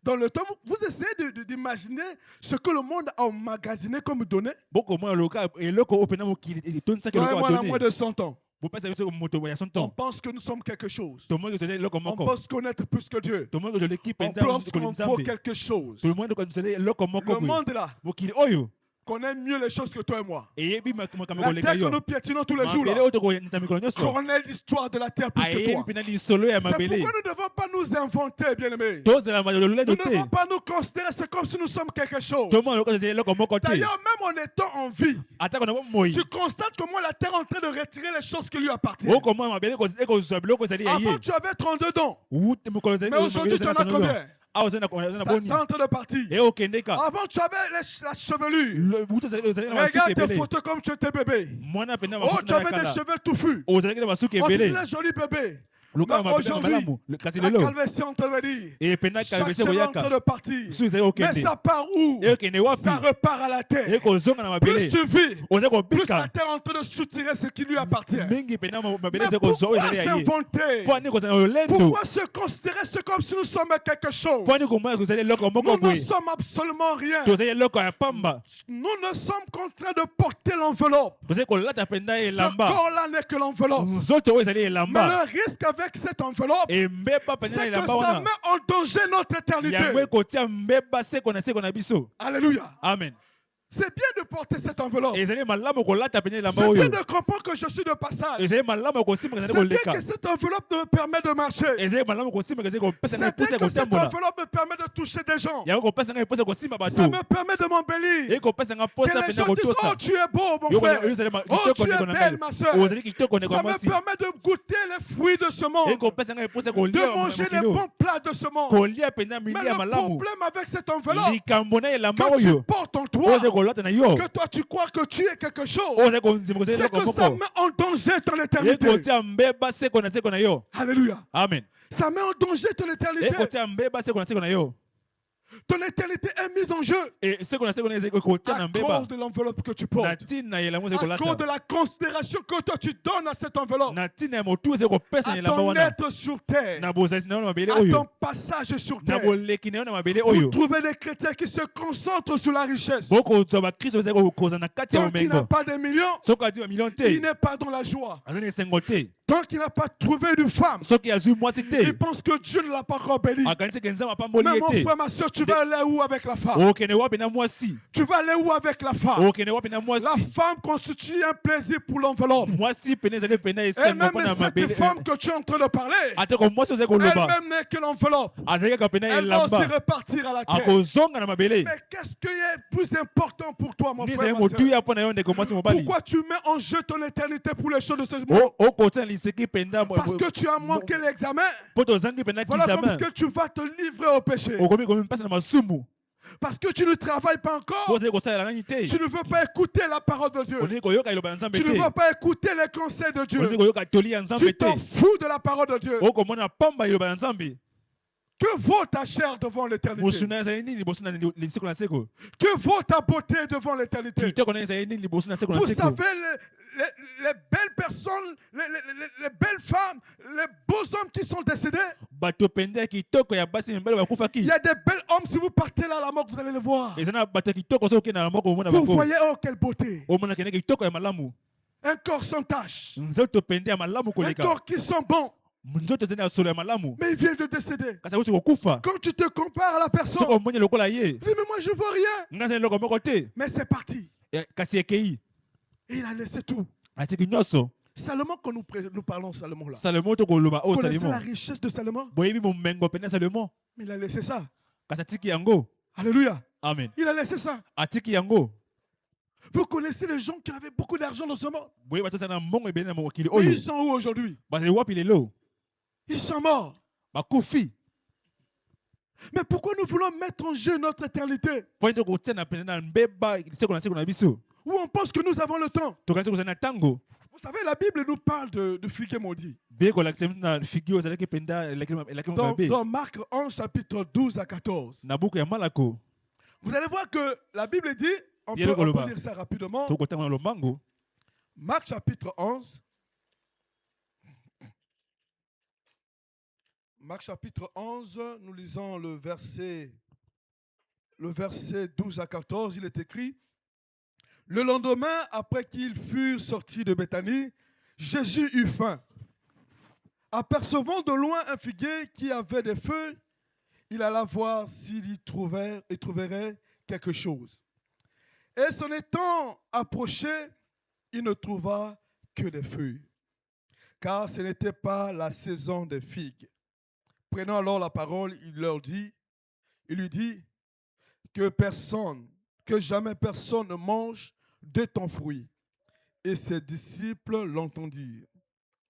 Dans le temps, vous essayez d'imaginer ce que le monde a emmagasiné comme données. Boko mona loka eloko oyo mpenza mokili etonisaki eloko Moi, à moins badone. de 100 ans, Bopesa biso moto ya 100 on ans. pense que nous sommes quelque chose. Tomongi kozali eloko On moko. pense connaître plus que Dieu. Tomongi kozaleki On mpenza pense mokoli qu'on vaut nzambe. quelque chose. Tomongi kozali eloko moko Le boye. monde là Mokili oyo connaît mieux les choses que toi et moi. eyebi makambo La koleka terre que yo. nous piétinons tous les jours Mabele là oyo tokoyanyita mikolo nyonso. connaît l'histoire de la terre plus que Ayebi toi. mpena lisolo ya C'est mabele. pourquoi nous ne devons pas nous inventer, bien-aimés. Tozala malolo Nous lelo ne te. devons pas nous considérer, c'est comme si nous sommes quelque chose. Tomongi lokola ezali eloko moko te. D'ailleurs, même en étant en vie, Atako na moi. tu constates comment la terre est en train de retirer les choses qui lui appartiennent. Okomona mabele ekozwa biloko ezali ya Avant, ye. tu avais 32 dents. Wute mokolo ezali Mais aujourd'hui, tu en as combien? Ah, ozali na Ça boni. c'est en train de partir. Et okendeka. Avant, tu avais la chevelure. Wute ezali na masuki Regarde tes ebele. photos comme tu étais bébé. Mwana pena Oh, tu mafuta avais na des kala. cheveux touffus. Ozali na masuki On te ebele. disait joli bébé. Luka Mais mapena aujourd'hui, malamu. Kasi la lelo. calvitie, on te le dit. Et pena Chaque kalvese cheveu est en train koyaka. de partir. Su ezali Mais okende. ça part où? Et okende wapi? Ça repart à la terre. Ekozonga na Plus mabele. tu vis, Ozali plus la kobika. terre est en train de soutirer ce qui lui appartient. Mingi pena mabele Mais ezali kozwa oyo pourquoi ezali ya ye. s'inventer? Po ani kozala olendo. Pourquoi se considérer ce comme si nous sommes quelque chose? Po ani komona kozali eloko moko Nous ne boye. sommes absolument rien. Tozali eloko ya pamba. Nous ne sommes qu'en train de porter l'enveloppe. Tozali kolata mpenza Ce elamba. corps-là n'est que l'enveloppe. Nzoto oyo ezali Mais elamba. le risque avec cette enveloppe, Mbeba mpenza c'est que elamba ça wana. met en danger notre éternité. Yango ekotia mbeba seko na biso. Alléluia. Amen. C'est bien de porter cette enveloppe. Ezali malamu kolata mpenza elamba C'est bien oyo. de comprendre que je suis de passage. Ezali malamu kosimba C'est ezali bien koleka. que cette enveloppe me permet de marcher. Ezali malamu kosimba ezali kopesa ngai C'est bien posa que cette kotambola. enveloppe me permet de toucher des gens. Yango kopesa ngai posa kosimba Ça bato. me permet de m'embellir. Et kopesa ngai Que posa les mpenza gens disent, oh, kotosa. tu es beau, mon Yo frère. ezali Oh, kitoko tu es ndeko na belle, ngai. ma soeur. Ozali kitoko ndeko Ça na me mwasi. permet de goûter les fruits de ce Et monde. kopesa ngai posa De kolia manger les mokilo. bons plats de ce monde. Kolia mpenza Mais mili ya le malamu. problème avec cette enveloppe Likambo na elamba que tu oyo. portes en toi, Ozali kolata na yo. que toi tu crois que tu es quelque chose, Ozali konzima kozali c'est eloko que ça moko. met en danger ton éternité. Ekotia mbeba seko na yo. Alléluia. Amen. Ça met en danger ton éternité. Ekotia mbeba seko na yo. Ton éternité est mise en jeu Et ce qu'on a, c'est qu'on a écouté à dans cause Beba. de l'enveloppe que tu Na portes. tina yela mose À cause kolata. de la considération que toi tu donnes à cette enveloppe. Na tina ya motu ese kopesa À yela ton wana. être sur terre. Na bozali na mabele À ton oyo. passage sur Na terre. boleki na na mabele Vous oyo. trouvez des chrétiens qui se concentrent sur la richesse. Boko zo ba Kristo ese koza na kati ya Tant qu'il n'a omengo. pas de millions, Soko adi million il te. n'est pas dans la joie. Azani sengote. Tant qu'il n'a pas trouvé une femme, Soki azui mwasi il te. pense que Dieu ne l'a pas encore béni. Akanisi kenza mapamboli Mais mon ete. frère, ma soeur, tu vas aller où avec la femme? Okene wapi na mwasi. Tu vas aller où avec la femme? Okene wapi na La mwasi. femme constitue un plaisir pour l'enveloppe. Mwasi pene zali pene Et esengo même pona cette mabele. femme que tu es en train de parler, Ate ko mwasi ose koloba. elle-même n'est que l'enveloppe. Azali ka pene Elle va aussi elamba. repartir à la terre. Akozonga na mabele. Mais qu'est-ce qui est plus important pour toi, mon Ni frère, zali ma motu soeur? ya pona yo ndeko mwasi mobali. Pourquoi tu mets en jeu ton éternité pour les choses de ce monde? Okota liseki penda. Parce que tu as manqué l'examen. Poto zangi pena Voilà kizama. parce que tu vas te livrer au péché. Okomi komi pasa na masumu. Parce que tu ne travailles pas encore. Ozali kosala nani te. Tu ne veux pas écouter la parole de Dieu. Olingi koyoka iloba ya Nzambe Tu ne te. veux pas écouter les conseils de Dieu. Olingi koyoka toli ya Nzambe Tu t'en te. fous de la parole de Dieu. Okomona pamba iloba ya Nzambe. Que vaut ta chair devant l'éternité? Musuna ezali nini liboso na liseko na seko. Que vaut ta beauté devant l'éternité? Kitoko na ezali nini liboso na seko na Vous seko. savez, les belles personnes, les belles femmes, les beaux hommes qui sont décédés, Bato penda kitoko ya basi mbele il bakufaki. y a des bels hommes, si vous partez là à la mort, vous allez les voir. Ezana bato kitoko soki na moko omona Vous bango. voyez, oh, quelle beauté. Omona kene kitoko ya malamu. Un corps sans tache. Nzoto penda ya malamu Un koleka. corps qui sent bon. Nzoto zena solo ya malamu. Mais il vient de décéder. Kasa uti kokufa. Quand tu te compares à la personne, Soko monye lokola ye. tu dis, mais moi je vois rien. Ngasa loko moko te. Mais c'est parti. Kasi ekei. Et il a laissé tout. Atiki nyonso. Salomon, quand nous parlons Salomon là, Salomon to koloba o vous connaissez Salomon. la richesse de Salomon? Boyebi momengo pena Salomon. Mais il a laissé ça. Kasa tiki yango. Alléluia. Amen. Il a laissé ça. Atiki yango. Vous connaissez les gens qui avaient beaucoup d'argent dans ce monde. Boye bato sana mongo ebene na mokili Mais oyo. ils sont où aujourd'hui? Basi wapi lelo. Ils sont morts. Bakufi. Mais pourquoi nous voulons mettre en jeu notre éternité? Point to kotia na pena na mbeba seko na biso. Où on pense que nous avons le temps. To kasi kozana tango. Vous savez, la Bible nous parle de figuier maudit. Be ko lakse na figio zala ke penda lakima babe. Dans Marc 11, chapitre 12 à 14. Na buku ya malako. Vous allez voir que la Bible dit, on Bien peut le Koloba. lire ça rapidement. To kotanga lo mango. Marc chapitre 11. Marc chapitre 11, nous lisons le verset 12 à 14. Il est écrit: le lendemain, après qu'ils furent sortis de Béthanie, Jésus eut faim. Apercevant de loin un figuier qui avait des feuilles, il alla voir s'il y trouverait quelque chose. Et s'en étant approché, il ne trouva que des feuilles, car ce n'était pas la saison des figues. Prenant alors la parole, il lui dit que jamais personne ne mange de ton fruit. Et ses disciples l'entendirent.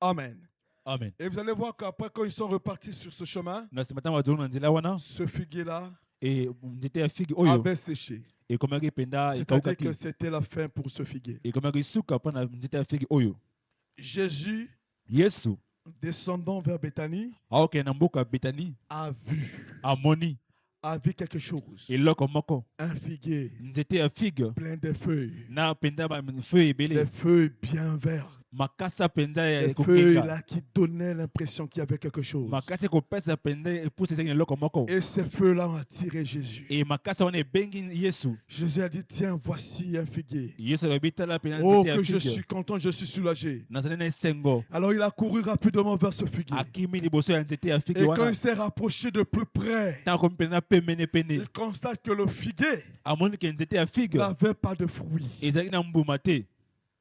Amen. Amen. Et vous allez voir qu'après, quand ils sont repartis sur ce chemin, Na simata wadonu na nzela wana. ce figuier-là Et nzete ya figi oyo. avait séché. Et komaki penda C'est-à-dire ekaukaki. que c'était la fin pour ce figuier. Et komaki suka pona nzete ya figi oyo. Jésus, Yesu. descendant vers Béthanie, Aoke na mboka Betani. a vu quelque chose. Eloko moko. Un figuier Nzete ya figue. plein de feuilles. Na penda ba feuille Des ebele. feuilles bien vertes. Makasa penda ya Des feuilles kokenga. là qui donnaient l'impression qu'il y avait quelque chose. Makasa kopesa penda epuse sengene eloko moko. Et ces feuilles-là ont attiré Jésus. Et makasa wana ebengi Yesu. Jésus a dit, tiens, voici un figuier. Yesu alobita la penda Oh, nzete ya que je figue. suis content, je suis soulagé. Nazali na esengo. Alors il a couru rapidement vers ce figuier. Akimi liboso ya nzete ya figue Et quand wana. il s'est rapproché de plus près, Tango penda pemene pene. il constate que le figuier Amoni ke nzete ya figue. n'avait pas de fruits. Ezali na mbuma te.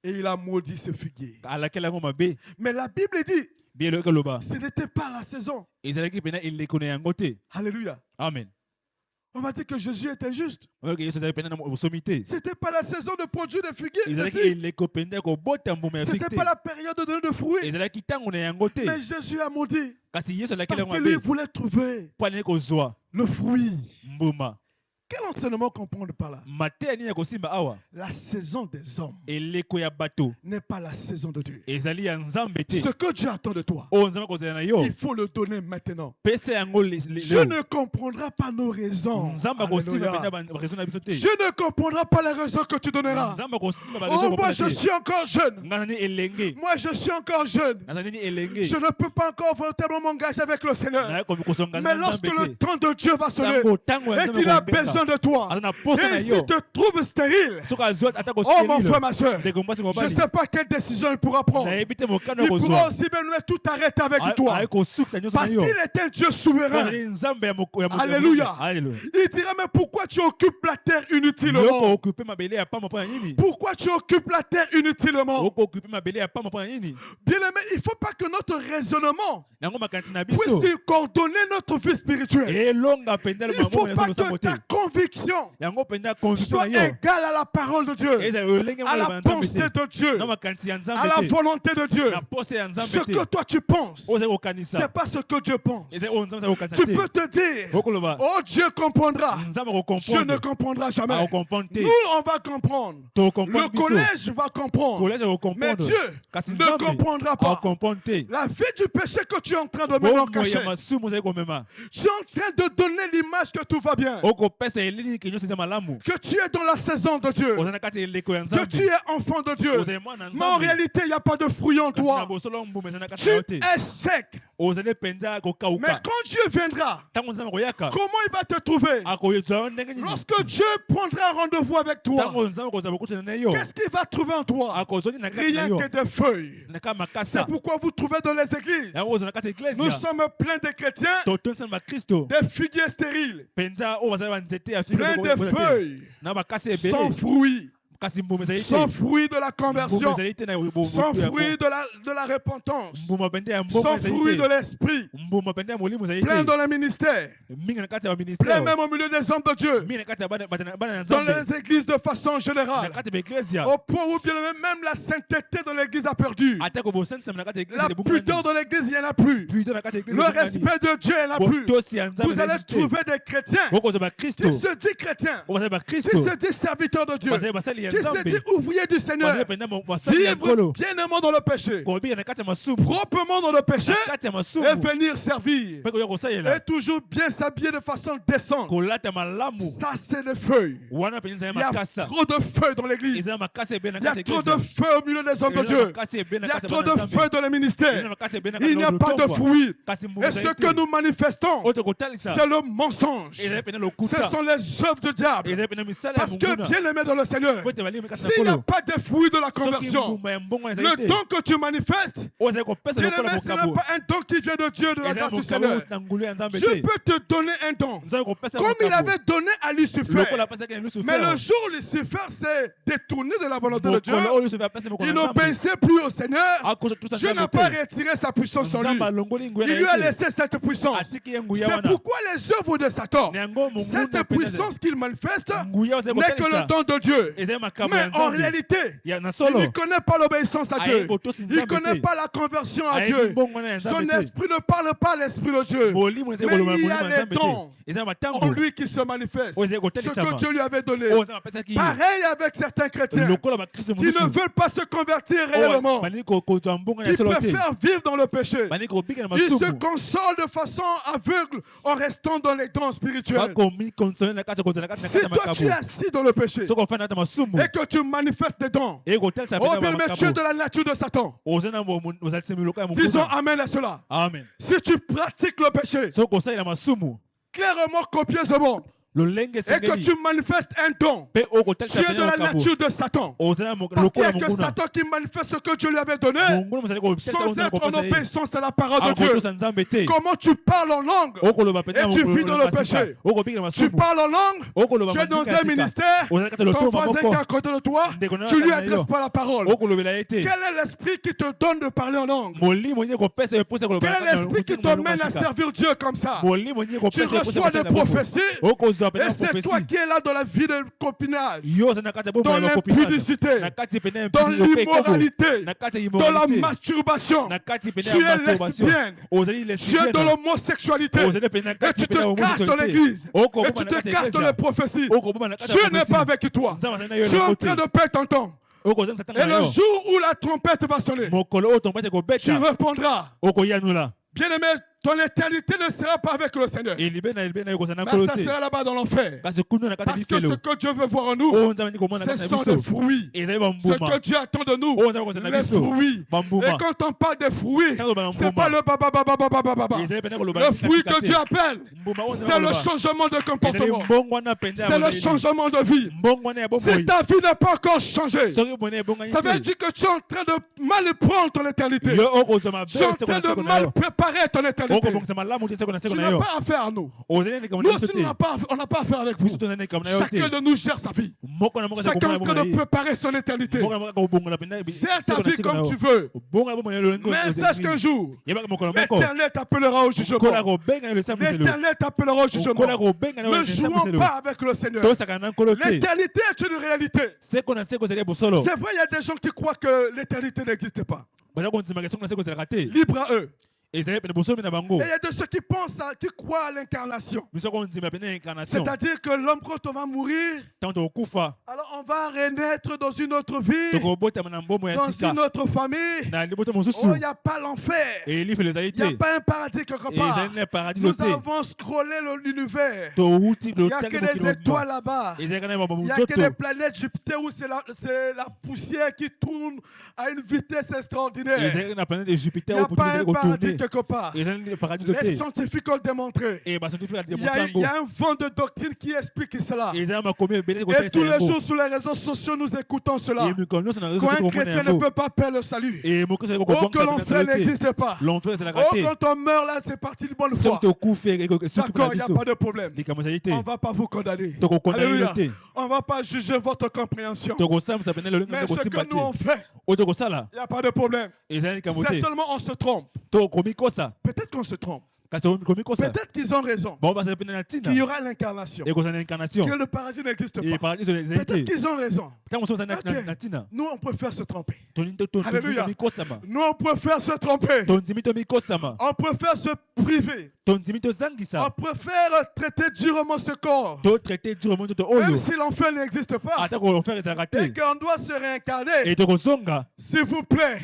Et il a maudit ce figuier. Alakela yango mabe. Mais la Bible dit, Bien le kaloba. ce n'était pas la saison. Ezalaki pena eleko na yango te. Alléluia. Amen. On va dire que Jésus est injuste. Oyoki Yesu azali pena na bosomi te. Ce n'était pas la saison de produire des figuiers. des Ezalaki figues. eleko penda kobota mbuma ya Ce figue n'était te. pas la période de donner de fruits. Ezalaki tango na yango te. Mais Jésus a maudit. Kasi Yesu alakela Parce yango que lui mabe. voulait trouver Po alaki kozwa le fruit. mbuma. Quel enseignement qu'on prend par là? Mateya nini ya kosimba awa? La saison des hommes Eleko ya bato n'est pas la saison de Dieu. ezali ya nzambe te. Ce que Dieu attend de toi, Oyo nzambe akozala na yo il faut le donner maintenant. pesa yango Je ne comprendrai pas nos raisons. nzambe akosimba Alléluia. mpenza baraison na biso te. Je ne comprendrai pas les raisons que tu donneras. nzambe akosimba baraison Oh, moi je suis encore jeune. nga nani elenge Moi je suis encore jeune. nga nani elenge Je ne peux pas encore véritablement m'engager avec le Seigneur. naye kozonga Mais na lorsque nzambe le te temps de Dieu va sonner tango ya et nzambe qu'il a kobenga, besoin de toi, aza na posa na et yo s'il te trouve stérile, soki azwi ata oh mon kostelile frère, ma soeur, ndeko mwasi je ne mobali sais pas quelle décision il pourra prendre. nayebi te mokano Il ya pourra kozwa aussi bien tout arrêter avec toi. aye kosukisa nyonso Parce na yo qu'il est un Dieu souverain. azali nzambe ya Alléluia. Alléluia. Il dirait, mais pourquoi tu occupes la terre Yoko inutilement? occupe mabele ya pamba mpo na nini? Pourquoi tu occupes la terre inutilement? Yoko occupe mabele ya pamba mpo na nini? Bien aimé, il ne faut pas que notre raisonnement Yango makanisi na biso puisse coordonner notre vie spirituelle. elonga mpenza Il ne faut makambo pas na que losambo te. ta conviction Yango mpenza conviction soit na yo égale à la parole de Dieu, eza olenge à mwana la ba nzambe pensée te de Dieu, na makanisi ya à nzambe la te volonté de Dieu. na pose ya Ce nzambe te que toi tu penses, oza c'est kokanisa pas ce que Dieu pense. eza oyo nzambe akokanisa Tu te peux te dire, okoloba oh Dieu comprendra. nzambe Je ne akokomprendre comprendrai jamais. akokomprendre te Nous, on va comprendre. Le tokomprendre biso collège va comprendre. collège Mais akokomprendre Dieu kasi ne nzambe comprendra pas. akokomprendre te La vie du péché que tu es en train de mener en bomoi cachet. ya masumu ozali komema Tu es en train de donner l'image que tout va bien. okopesa elili ke nyonso eza malamu Que tu es dans la saison de Dieu. oza na kati ya eleko ya Que nzambe tu es enfant de Dieu. ozali mwana Mais en nzambe réalité, il n'y a pas de fruit en kasi na toi. bosolo mbumu eza na kati Tu na yo te es sec. ozali mpenza Mais kokauka quand Dieu viendra, ntango nzambe akoyaka comment il va te trouver? akoyezwa yo ndenge nini Lorsque Dieu prendra rendez-vous avec toi, ntango nzambe kozala bokutana na yo qu'est-ce qu'il va trouver en toi? akozwaki na kati na Rien yo que des feuilles. na kati C'est makasa pourquoi vous trouvez dans les églises, yango ozala na kati ya nous eglise sommes pleins de chrétiens, totonisana bakristo des figuiers stériles, mpenza oyo bazali banzete ya pleins de feuilles, na bakasi sans ebele fruit, kasi mbumu ezali sans te fruit de la mbumu conversion, ezali te na sans fruit de la repentance, mbuma mpenza ya mbongo sans ezali fruit de te l'esprit, mbuma mpenza ya molimo ezali plein te dans le ministère, mingi na kati ya plein baministère même au milieu des hommes de Dieu, mingi na kati ya bana na dans nzambe les églises de façon na générale, kati ya baeglezia au point où bien même la sainteté de l'église a perdu. atako bosanisama na kati ya La eglise pudeur de l'église, il n'y en a plus. pudeur na kati ya Le respect de Dieu, il n'y en a plus. botosi ya nzambe Vous allez ezali te trouver des chrétiens okozwa bakristo qui se disent chrétiens, okozala qui bakristo se disent serviteurs de Dieu, bazali basali ya qui se nzambe disent ouvriers du Seigneur, bazali mpenza basali ya vivre nkolo bien aimant dans le péché, kobika na kati ya masumu proprement dans le péché, na kati ya masumu et venir servir. mpe koya kosalela Et toujours bien s'habiller de façon décente. kolata malamu Ça, c'est les feuilles. wana mpenza ezali Il y a makasa trop de feuilles dans l'église. ezali makasa ebele Il na y a kati trop de eglise feuilles au milieu des hommes de ezali Dieu. makasa ebele Il na y a kati ya trop bana de nzambe feuilles dans le ezali ministère. makasa ebele na Il n'y a kati pas de fruits. kasi mbumu Et ce ezali que te nous manifestons, oyo tokotalisa c'est le mensonge. ezali pene Ce lokuta sont les œuvres du diable. ezali pene misala ya Parce que monguna bien aimé dans le Seigneur, po ete balimi kati na s'il n'y a nkolo pas de fruits de la soki conversion, mbuma ya mbongo ezali le te don que tu manifestes, oyo ezali kopesa bien lokola aimé, ce n'est mokabo pas un don qui vient de Dieu, de la ezali grâce du mokabo Seigneur. oyo na ngulu ya nzambe Je te peux te donner un don, nzambe kopesa comme il mokabo avait donné à Lucifer. lokola apesaki na lucifer Mais le jour où Lucifer s'est détourné de la volonté de Dieu, mokolo oyo lucifer apesi mokolo il na nzambe n'obéissait plus au Seigneur. akoza tusa Dieu n'a nzambe pas te retiré sa puissance sur lui. nzambe alongoli nguya Il lui na a ye laissé cette te puissance. atiki ye nguya C'est wana pourquoi les œuvres de Satan, na yango monguna cette mpenza puissance qu'il manifeste, nguya oyo ezali n'est que le kotalisa don de Dieu. ezali makambo Mais ya en nzambe réalité, ya na il solo ne connaît pas l'obéissance à Dieu. ayebi botosi Il ne nzambe connaît te pas la conversion à ayebi Dieu. mbongo wana ya Son nzambe te esprit ne parle pas l'esprit de Dieu. bolimo ezali Mais koloba il y molimo a ya les nzambe te dons ezali en matambo lui qui se manifeste. oyo ezali Ce que kotalisama Dieu lui avait donné. oyo nzambe apesaki ye Pareil avec certains chrétiens lokola bakristo qui ne mosusu veulent pas se convertir oyo réellement, balingi kozwa mbongo na qui solo te préfèrent vivre dans le péché. balingi kobika na Ils se masumu consolent de façon aveugle en restant dans les dons spirituels. bakomi konsole na kati ya kozala kati na Si kati ya toi tu es makabo assis dans le péché soki ofanda ata masumu et que tu manifestes des dons, eye kotalisa oh pena bien mais tu es de makabo la nature de Satan. oza na ozalisi miloko ya Disons mokuna amen à cela. amen Si tu pratiques le péché soki osalela masumu clairement copieusement lolenge et que esengeli tu manifestes un don, mpe oyo tu kotalisa es de pena la makabo nature de Satan. ozala Parce qu'il n'y lokola a que mokuna Satan qui manifeste ce que Dieu lui avait donné monguna mozali kotalisa sans oyo être en kopesa ye obéissance à la parole de Dieu. akotosa nzambe te Comment tu parles en langue? okoloba pena Et tu vis dans le péché. okobika na Tu masumu parles en langue, okoloba tu es dans mandika ya un sika ministère, ozali kati ya ton lotoba voisin qui est moko à côté de toi, ndeko na tu lui kati na adresses yo pas la parole. okolobela ye te Quel est l'esprit qui te donne de parler en langue? molimo nyie kopesa yo eposa koloba Quel est l'esprit qui te mène à servir Dieu comme ça? molimo nyie Tu kopesa yo eposa reçois des prophéties, Et c'est toi qui es là dans la vie de copinage, dans dans l'impudicité, dans l'immoralité, dans la masturbation. Tu es lesbienne, tu es dans l'homosexualité, et tu te caches dans l'église, et tu te caches dans les prophéties. Dieu n'est pas avec toi. Tu es en train de perdre ton temps. Et le jour où la trompette va sonner, tu répondras. Bien-aimé, ton éternité ne sera pas avec le Seigneur. Mais ça sera là-bas dans l'enfer. Parce que ce que Dieu veut voir en nous, ce sont des fruits. Ce que Dieu attend de nous, les fruits. Et quand on parle des fruits, ce n'est pas le bababababababa. Le fruit que Dieu appelle, c'est le changement de comportement. C'est le changement de vie. Si ta vie n'a pas encore changé, ça veut dire que tu es en train de mal prendre ton éternité. Tu es en train de mal préparer ton éternité. Tu n'as pas affaire à nous. Nous aussi, on n'a pas affaire avec vous. Chacun de nous gère sa vie. Chacun est en train de préparer son éternité. Gère ta vie comme tu veux. Mais sache qu'un jour, l'Éternel t'appellera au jugement. L'Éternel t'appellera au jugement. Ne jouons pas avec le Seigneur. L'éternité est une réalité. C'est vrai, il y a des gens qui croient que l'éternité n'existe pas. Libre à eux. Et il y a de ceux qui pensent, qui croient à l'incarnation. C'est-à-dire que l'homme, quand on va mourir, alors on va renaître dans une autre vie, dans une autre famille. Oh, il n'y a pas l'enfer. Il n'y a pas un paradis quelque part. Nous avons scrollé l'univers. Il n'y a que des étoiles là-bas. Il n'y a que des planètes Jupiter où c'est la poussière qui tourne à une vitesse extraordinaire. Il n'y a pas un paradis quelque part. Les scientifiques ont démontré. Il y a un vent de doctrine qui explique cela. Et tous les jours sur les réseaux sociaux, nous écoutons cela. Qu'un chrétien ne peut pas perdre le salut. Oh, que l'enfer n'existe pas. Oh, quand on meurt là, c'est parti de bonne foi. D'accord, il n'y a pas de problème. On ne va pas vous condamner. Alléluia. On ne va pas juger votre compréhension. Mais ce que nous on fait, il n'y a pas de problème. Certainement, on se trompe. Peut-être qu'on se trompe. Peut-être qu'ils ont raison. Qu'il y aura l'incarnation. Que le paradis n'existe pas. Peut-être qu'ils ont raison. Okay. Nous, on préfère se tromper. Alléluia. Nous, on préfère se tromper. On préfère se priver. On préfère traiter durement ce corps. Même si l'enfer n'existe pas. Et qu'on doit se réincarner. S'il vous plaît.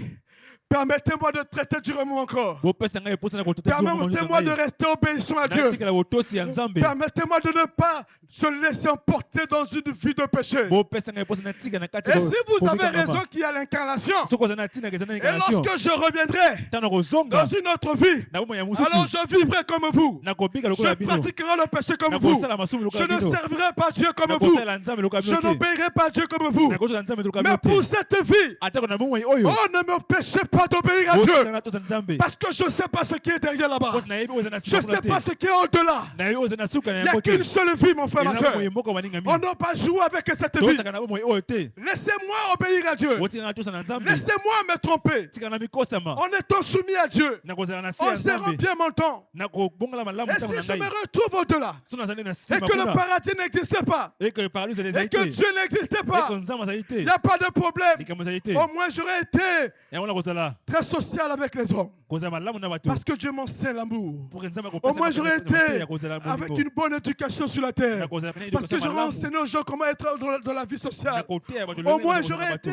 Permettez-moi de traiter durement mon corps. Permettez-moi de rester obéissant à Dieu. Permettez-moi de ne pas se laisser emporter dans une vie de péché. Et si vous avez raison qu'il y a l'incarnation, et lorsque je reviendrai dans une autre vie, alors je vivrai comme vous. Je pratiquerai le péché comme vous. Je ne servirai pas Dieu comme vous. Je n'obéirai pas Dieu comme vous. Mais pour cette vie, oh, ne me péchez pas d'obéir à Dieu. Parce que je ne sais pas ce qui est derrière là-bas. Je ne sais pas ce qui est au-delà. Il n'y a qu'une seule vie, mon frère, ma soeur. On ne doit pas jouer avec cette vie. Laissez-moi obéir à Dieu. Laissez-moi me tromper. En étant soumis à Dieu. En serrant bien mon temps. Et si je me retrouve au-delà. Et que le paradis n'existe pas. Et que Dieu n'existe pas. Il n'y a pas de problème. Au moins j'aurais été très social avec les hommes. Parce que Dieu m'enseigne l'amour. Au moins j'aurais été avec une bonne éducation sur la terre. Parce que j'aurais enseigné aux gens comment être dans la vie sociale. Au moins j'aurais été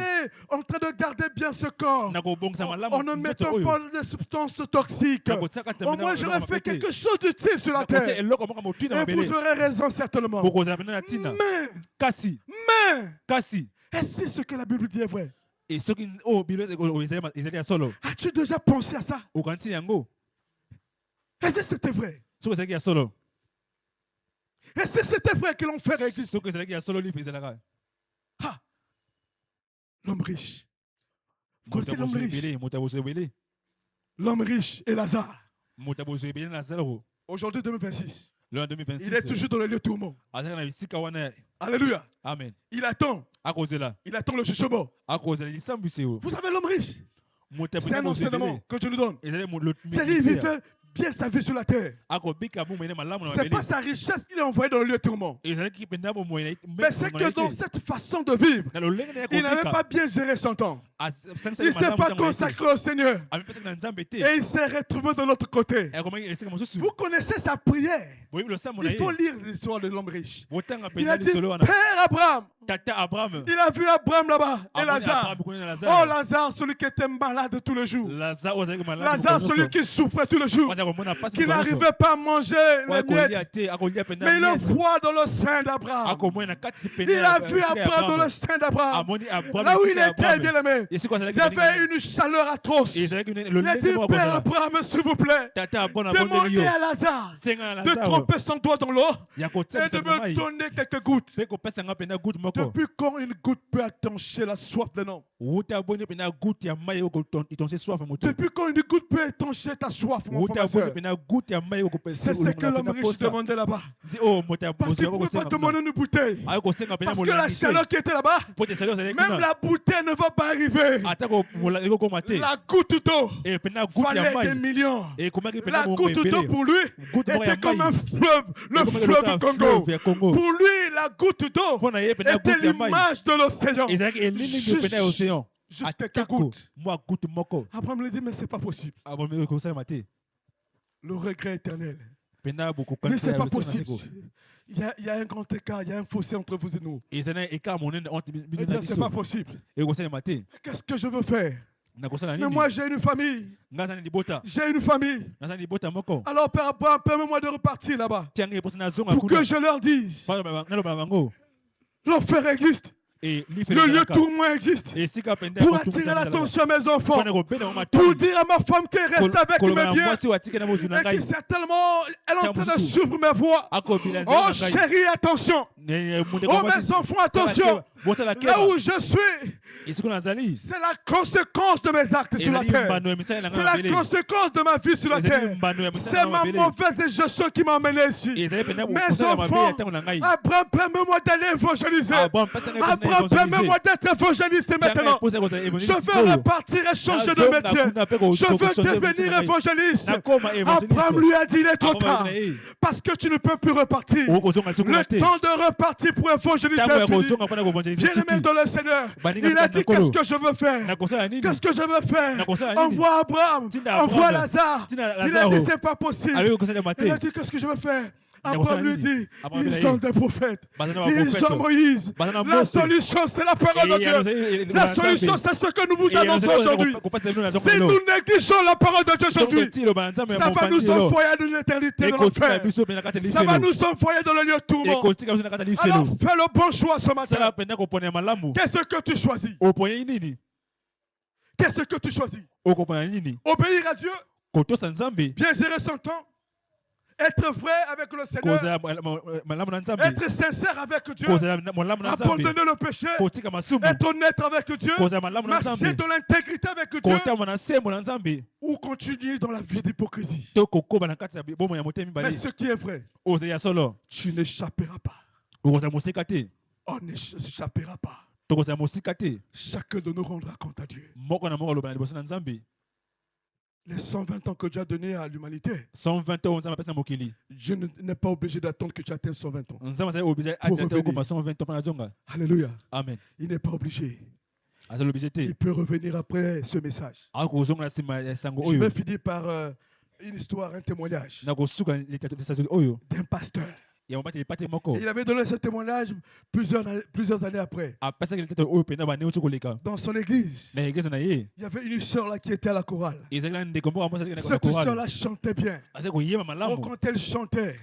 en train de garder bien ce corps. En ne mettant pas de substances toxiques. Au moins j'aurais fait quelque chose d'utile sur la terre. Et vous aurez raison certainement. Mais est-ce que ce que la Bible dit est vrai? As-tu déjà pensé à ça? Est-ce que c'était vrai? Est-ce que c'était vrai que l'enfer existe? Ah, l'homme riche. Vous connaissez l'homme riche? L'homme riche et Lazare. Aujourd'hui 2026. Il est toujours dans le lieu tourment. Alléluia. Amen. Il attend le jugement. Vous savez l'homme riche? C'est un enseignement que Dieu nous donne. C'est-à-dire qu'il vivait bien sa vie sur la terre. C'est pas sa richesse qu'il a envoyé dans le lieu de tourment. Mais c'est que dans cette façon de vivre, il n'avait pas bien géré son temps. Il ne s'est pas consacré au Seigneur. Et il s'est retrouvé de l'autre côté. Vous connaissez sa prière. Il faut lire l'histoire de l'homme riche. Il a dit, Père Abraham. Il a vu Abraham là-bas et Lazare. Oh Lazare, celui qui était malade tous les jours. Lazare, celui qui souffrait tous les jours. Qui n'arrivait pas à manger les miettes. Mais il le voit dans le sein d'Abraham. Il a vu Abraham dans le sein d'Abraham. Là où il était, bien aimé. Il y avait une chaleur atroce. Il a dit, Père Abraham, s'il vous plaît, demandez à Lazare de tremper son doigt dans l'eau et de me donner quelques gouttes. Depuis quand une goutte peut étancher la soif d'un homme? Depuis quand une goutte peut étancher ta soif, mon frère? C'est ce que l'homme riche demandait là-bas. Parce qu'il ne pouvait pas demander une bouteille. Parce que la chaleur qui était là-bas, même la bouteille ne va pas arriver. La goutte d'eau valait des millions. La goutte d'eau pour lui était comme un fleuve, le fleuve du Congo. Pour lui, la goutte d'eau était l'image de l'océan. Juste quelques gouttes. Abraham lui dit, mais c'est pas possible. Le regret éternel. Il dit, c'est pas possible. Il y a un grand écart, il y a un fossé entre vous et nous. Il dit, c'est pas possible. Qu'est-ce que je veux faire? Mais moi j'ai une famille. J'ai une famille. Alors Père Abraham, permets-moi de repartir là-bas. Pour que je leur dise, l'enfer existe. Le lieu tourment existe. Pour attirer l'attention de mes enfants. Pour dire à ma femme qu'elle reste avec mes biens. Et que certainement elle est en train de suivre mes voix. Oh chérie, attention. Oh mes enfants, attention. Là où je suis, c'est la conséquence de mes actes sur la terre. C'est la conséquence de ma vie sur la terre. C'est ma mauvaise gestion qui m'a mené ici. Mes enfants, Abraham, permets-moi d'aller évangéliser. Abraham, permets-moi d'être évangéliste maintenant. Je veux repartir et changer de métier. Je veux devenir évangéliste. Abraham lui a dit, il est trop tard. Parce que tu ne peux plus repartir. Le temps de repartir pour évangéliser est fini. Bien-aimé dans le Seigneur, il a dit, qu'est-ce que je veux faire? Qu'est-ce que je veux faire? Envoie Abraham, envoie Lazare. Il a dit, c'est pas possible. Il a dit, qu'est-ce que je veux faire? Abraham lui dit, ils ont des prophètes, ils ont Moïse. La solution, c'est la parole de Dieu. La solution, c'est ce que nous vous annonçons aujourd'hui. Si nous négligeons la parole de Dieu aujourd'hui, ça va nous envoyer dans l'éternité de l'enfer. Ça va nous envoyer dans le lieu de tourment. Alors fais le bon choix ce matin. Qu'est-ce que tu choisis? Qu'est-ce que tu choisis? Obéir à Dieu, bien gérer son temps, être vrai avec le Seigneur, être sincère avec Dieu, abandonner le péché, être honnête avec Dieu, marcher dans l'intégrité avec Dieu, ou continuer dans la vie d'hypocrisie. Mais ce qui est vrai, tu n'échapperas pas. On n'échappera pas. Chacun de nous rendra compte à Dieu. Les 120 ans que Dieu a donnés à l'humanité, Dieu n'est pas obligé d'attendre que tu atteignes 120 ans. Alléluia. Amen. Il n'est pas obligé. Il peut revenir après ce message. Je vais finir par une histoire, un témoignage d'un pasteur. Il avait donné ce témoignage plusieurs années après. Dans son église, il y avait une sœur là qui était à la chorale. Cette sœur-là chantait bien. Oh, quand elle chantait,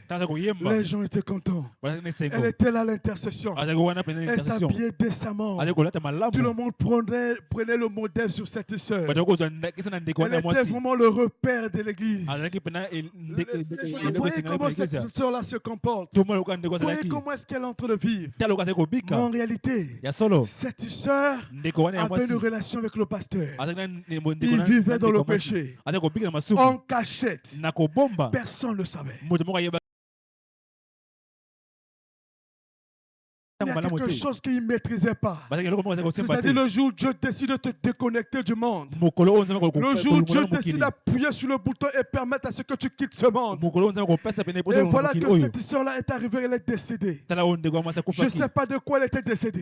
les gens étaient contents. Elle était là à l'intercession. Elle s'habillait décemment. Tout le monde prenait le modèle sur cette sœur. Elle était vraiment le repère de l'église. Vous voyez comment cette sœur-là se comporte. Vous voyez comment est-ce qu'elle est en train de vivre. En réalité, cette sœur avait une relation avec le pasteur. Il vivait dans le péché, en cachette. Personne ne le savait. Il y a quelque chose qu'il ne maîtrisait pas. C'est-à-dire le jour où Dieu décide de te déconnecter du monde. Le jour où Dieu décide d'appuyer sur le bouton et permettre à ce que tu quittes ce monde. Et voilà que cette sœur-là est arrivée, elle est décédée. Je ne sais pas de quoi elle était décédée.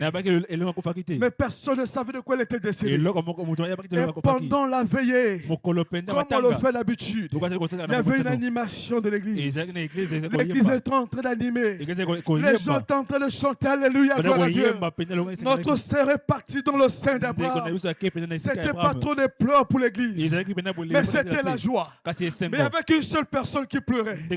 Mais personne ne savait de quoi elle était décédée. Et pendant la veillée, comme on le fait d'habitude, il y avait une animation de l'église. L'église est en train d'animer. Les gens étaient en train de chanter Alléluia, gloire à Dieu. Notre sœur est partie dans le sein d'Abraham. C'était pas trop des pleurs pour l'église, mais c'était la joie. Mais avec une seule personne qui pleurait. Et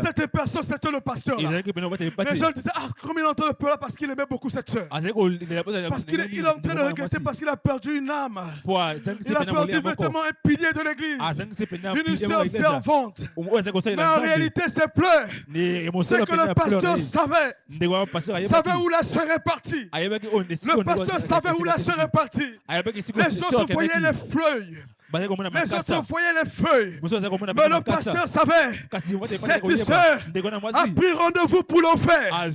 cette personne, c'était le pasteur. Les gens disaient, ah, comme il est en train de pleurer parce qu'il aimait beaucoup cette sœur. Parce qu'il est en train de regretter parce qu'il a perdu une âme. Il a perdu vêtement un pilier de l'église. Une sœur servante. Mais en réalité, ses pleurs, c'est que le pasteur savait où la sœur est partie. Le pasteur savait où la sœur est partie. Les autres voyaient les feuilles. Les autres voyaient les feuilles. Mais le pasteur savait. Cette sœur a pris rendez-vous pour l'enfer. A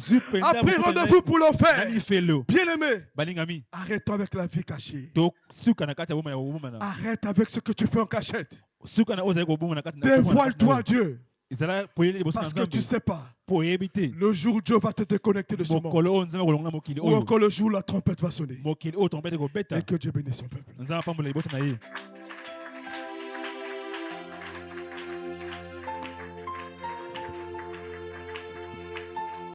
pris rendez-vous pour l'enfer. Bien-aimé, arrête-toi avec la vie cachée. Arrête avec ce que tu fais en cachette. Dévoile-toi à Dieu. Parce que tu ne sais pas. Le jour où Dieu va te déconnecter de ce monde. Ou encore le jour où la trompette va sonner. Et que Dieu bénisse son peuple.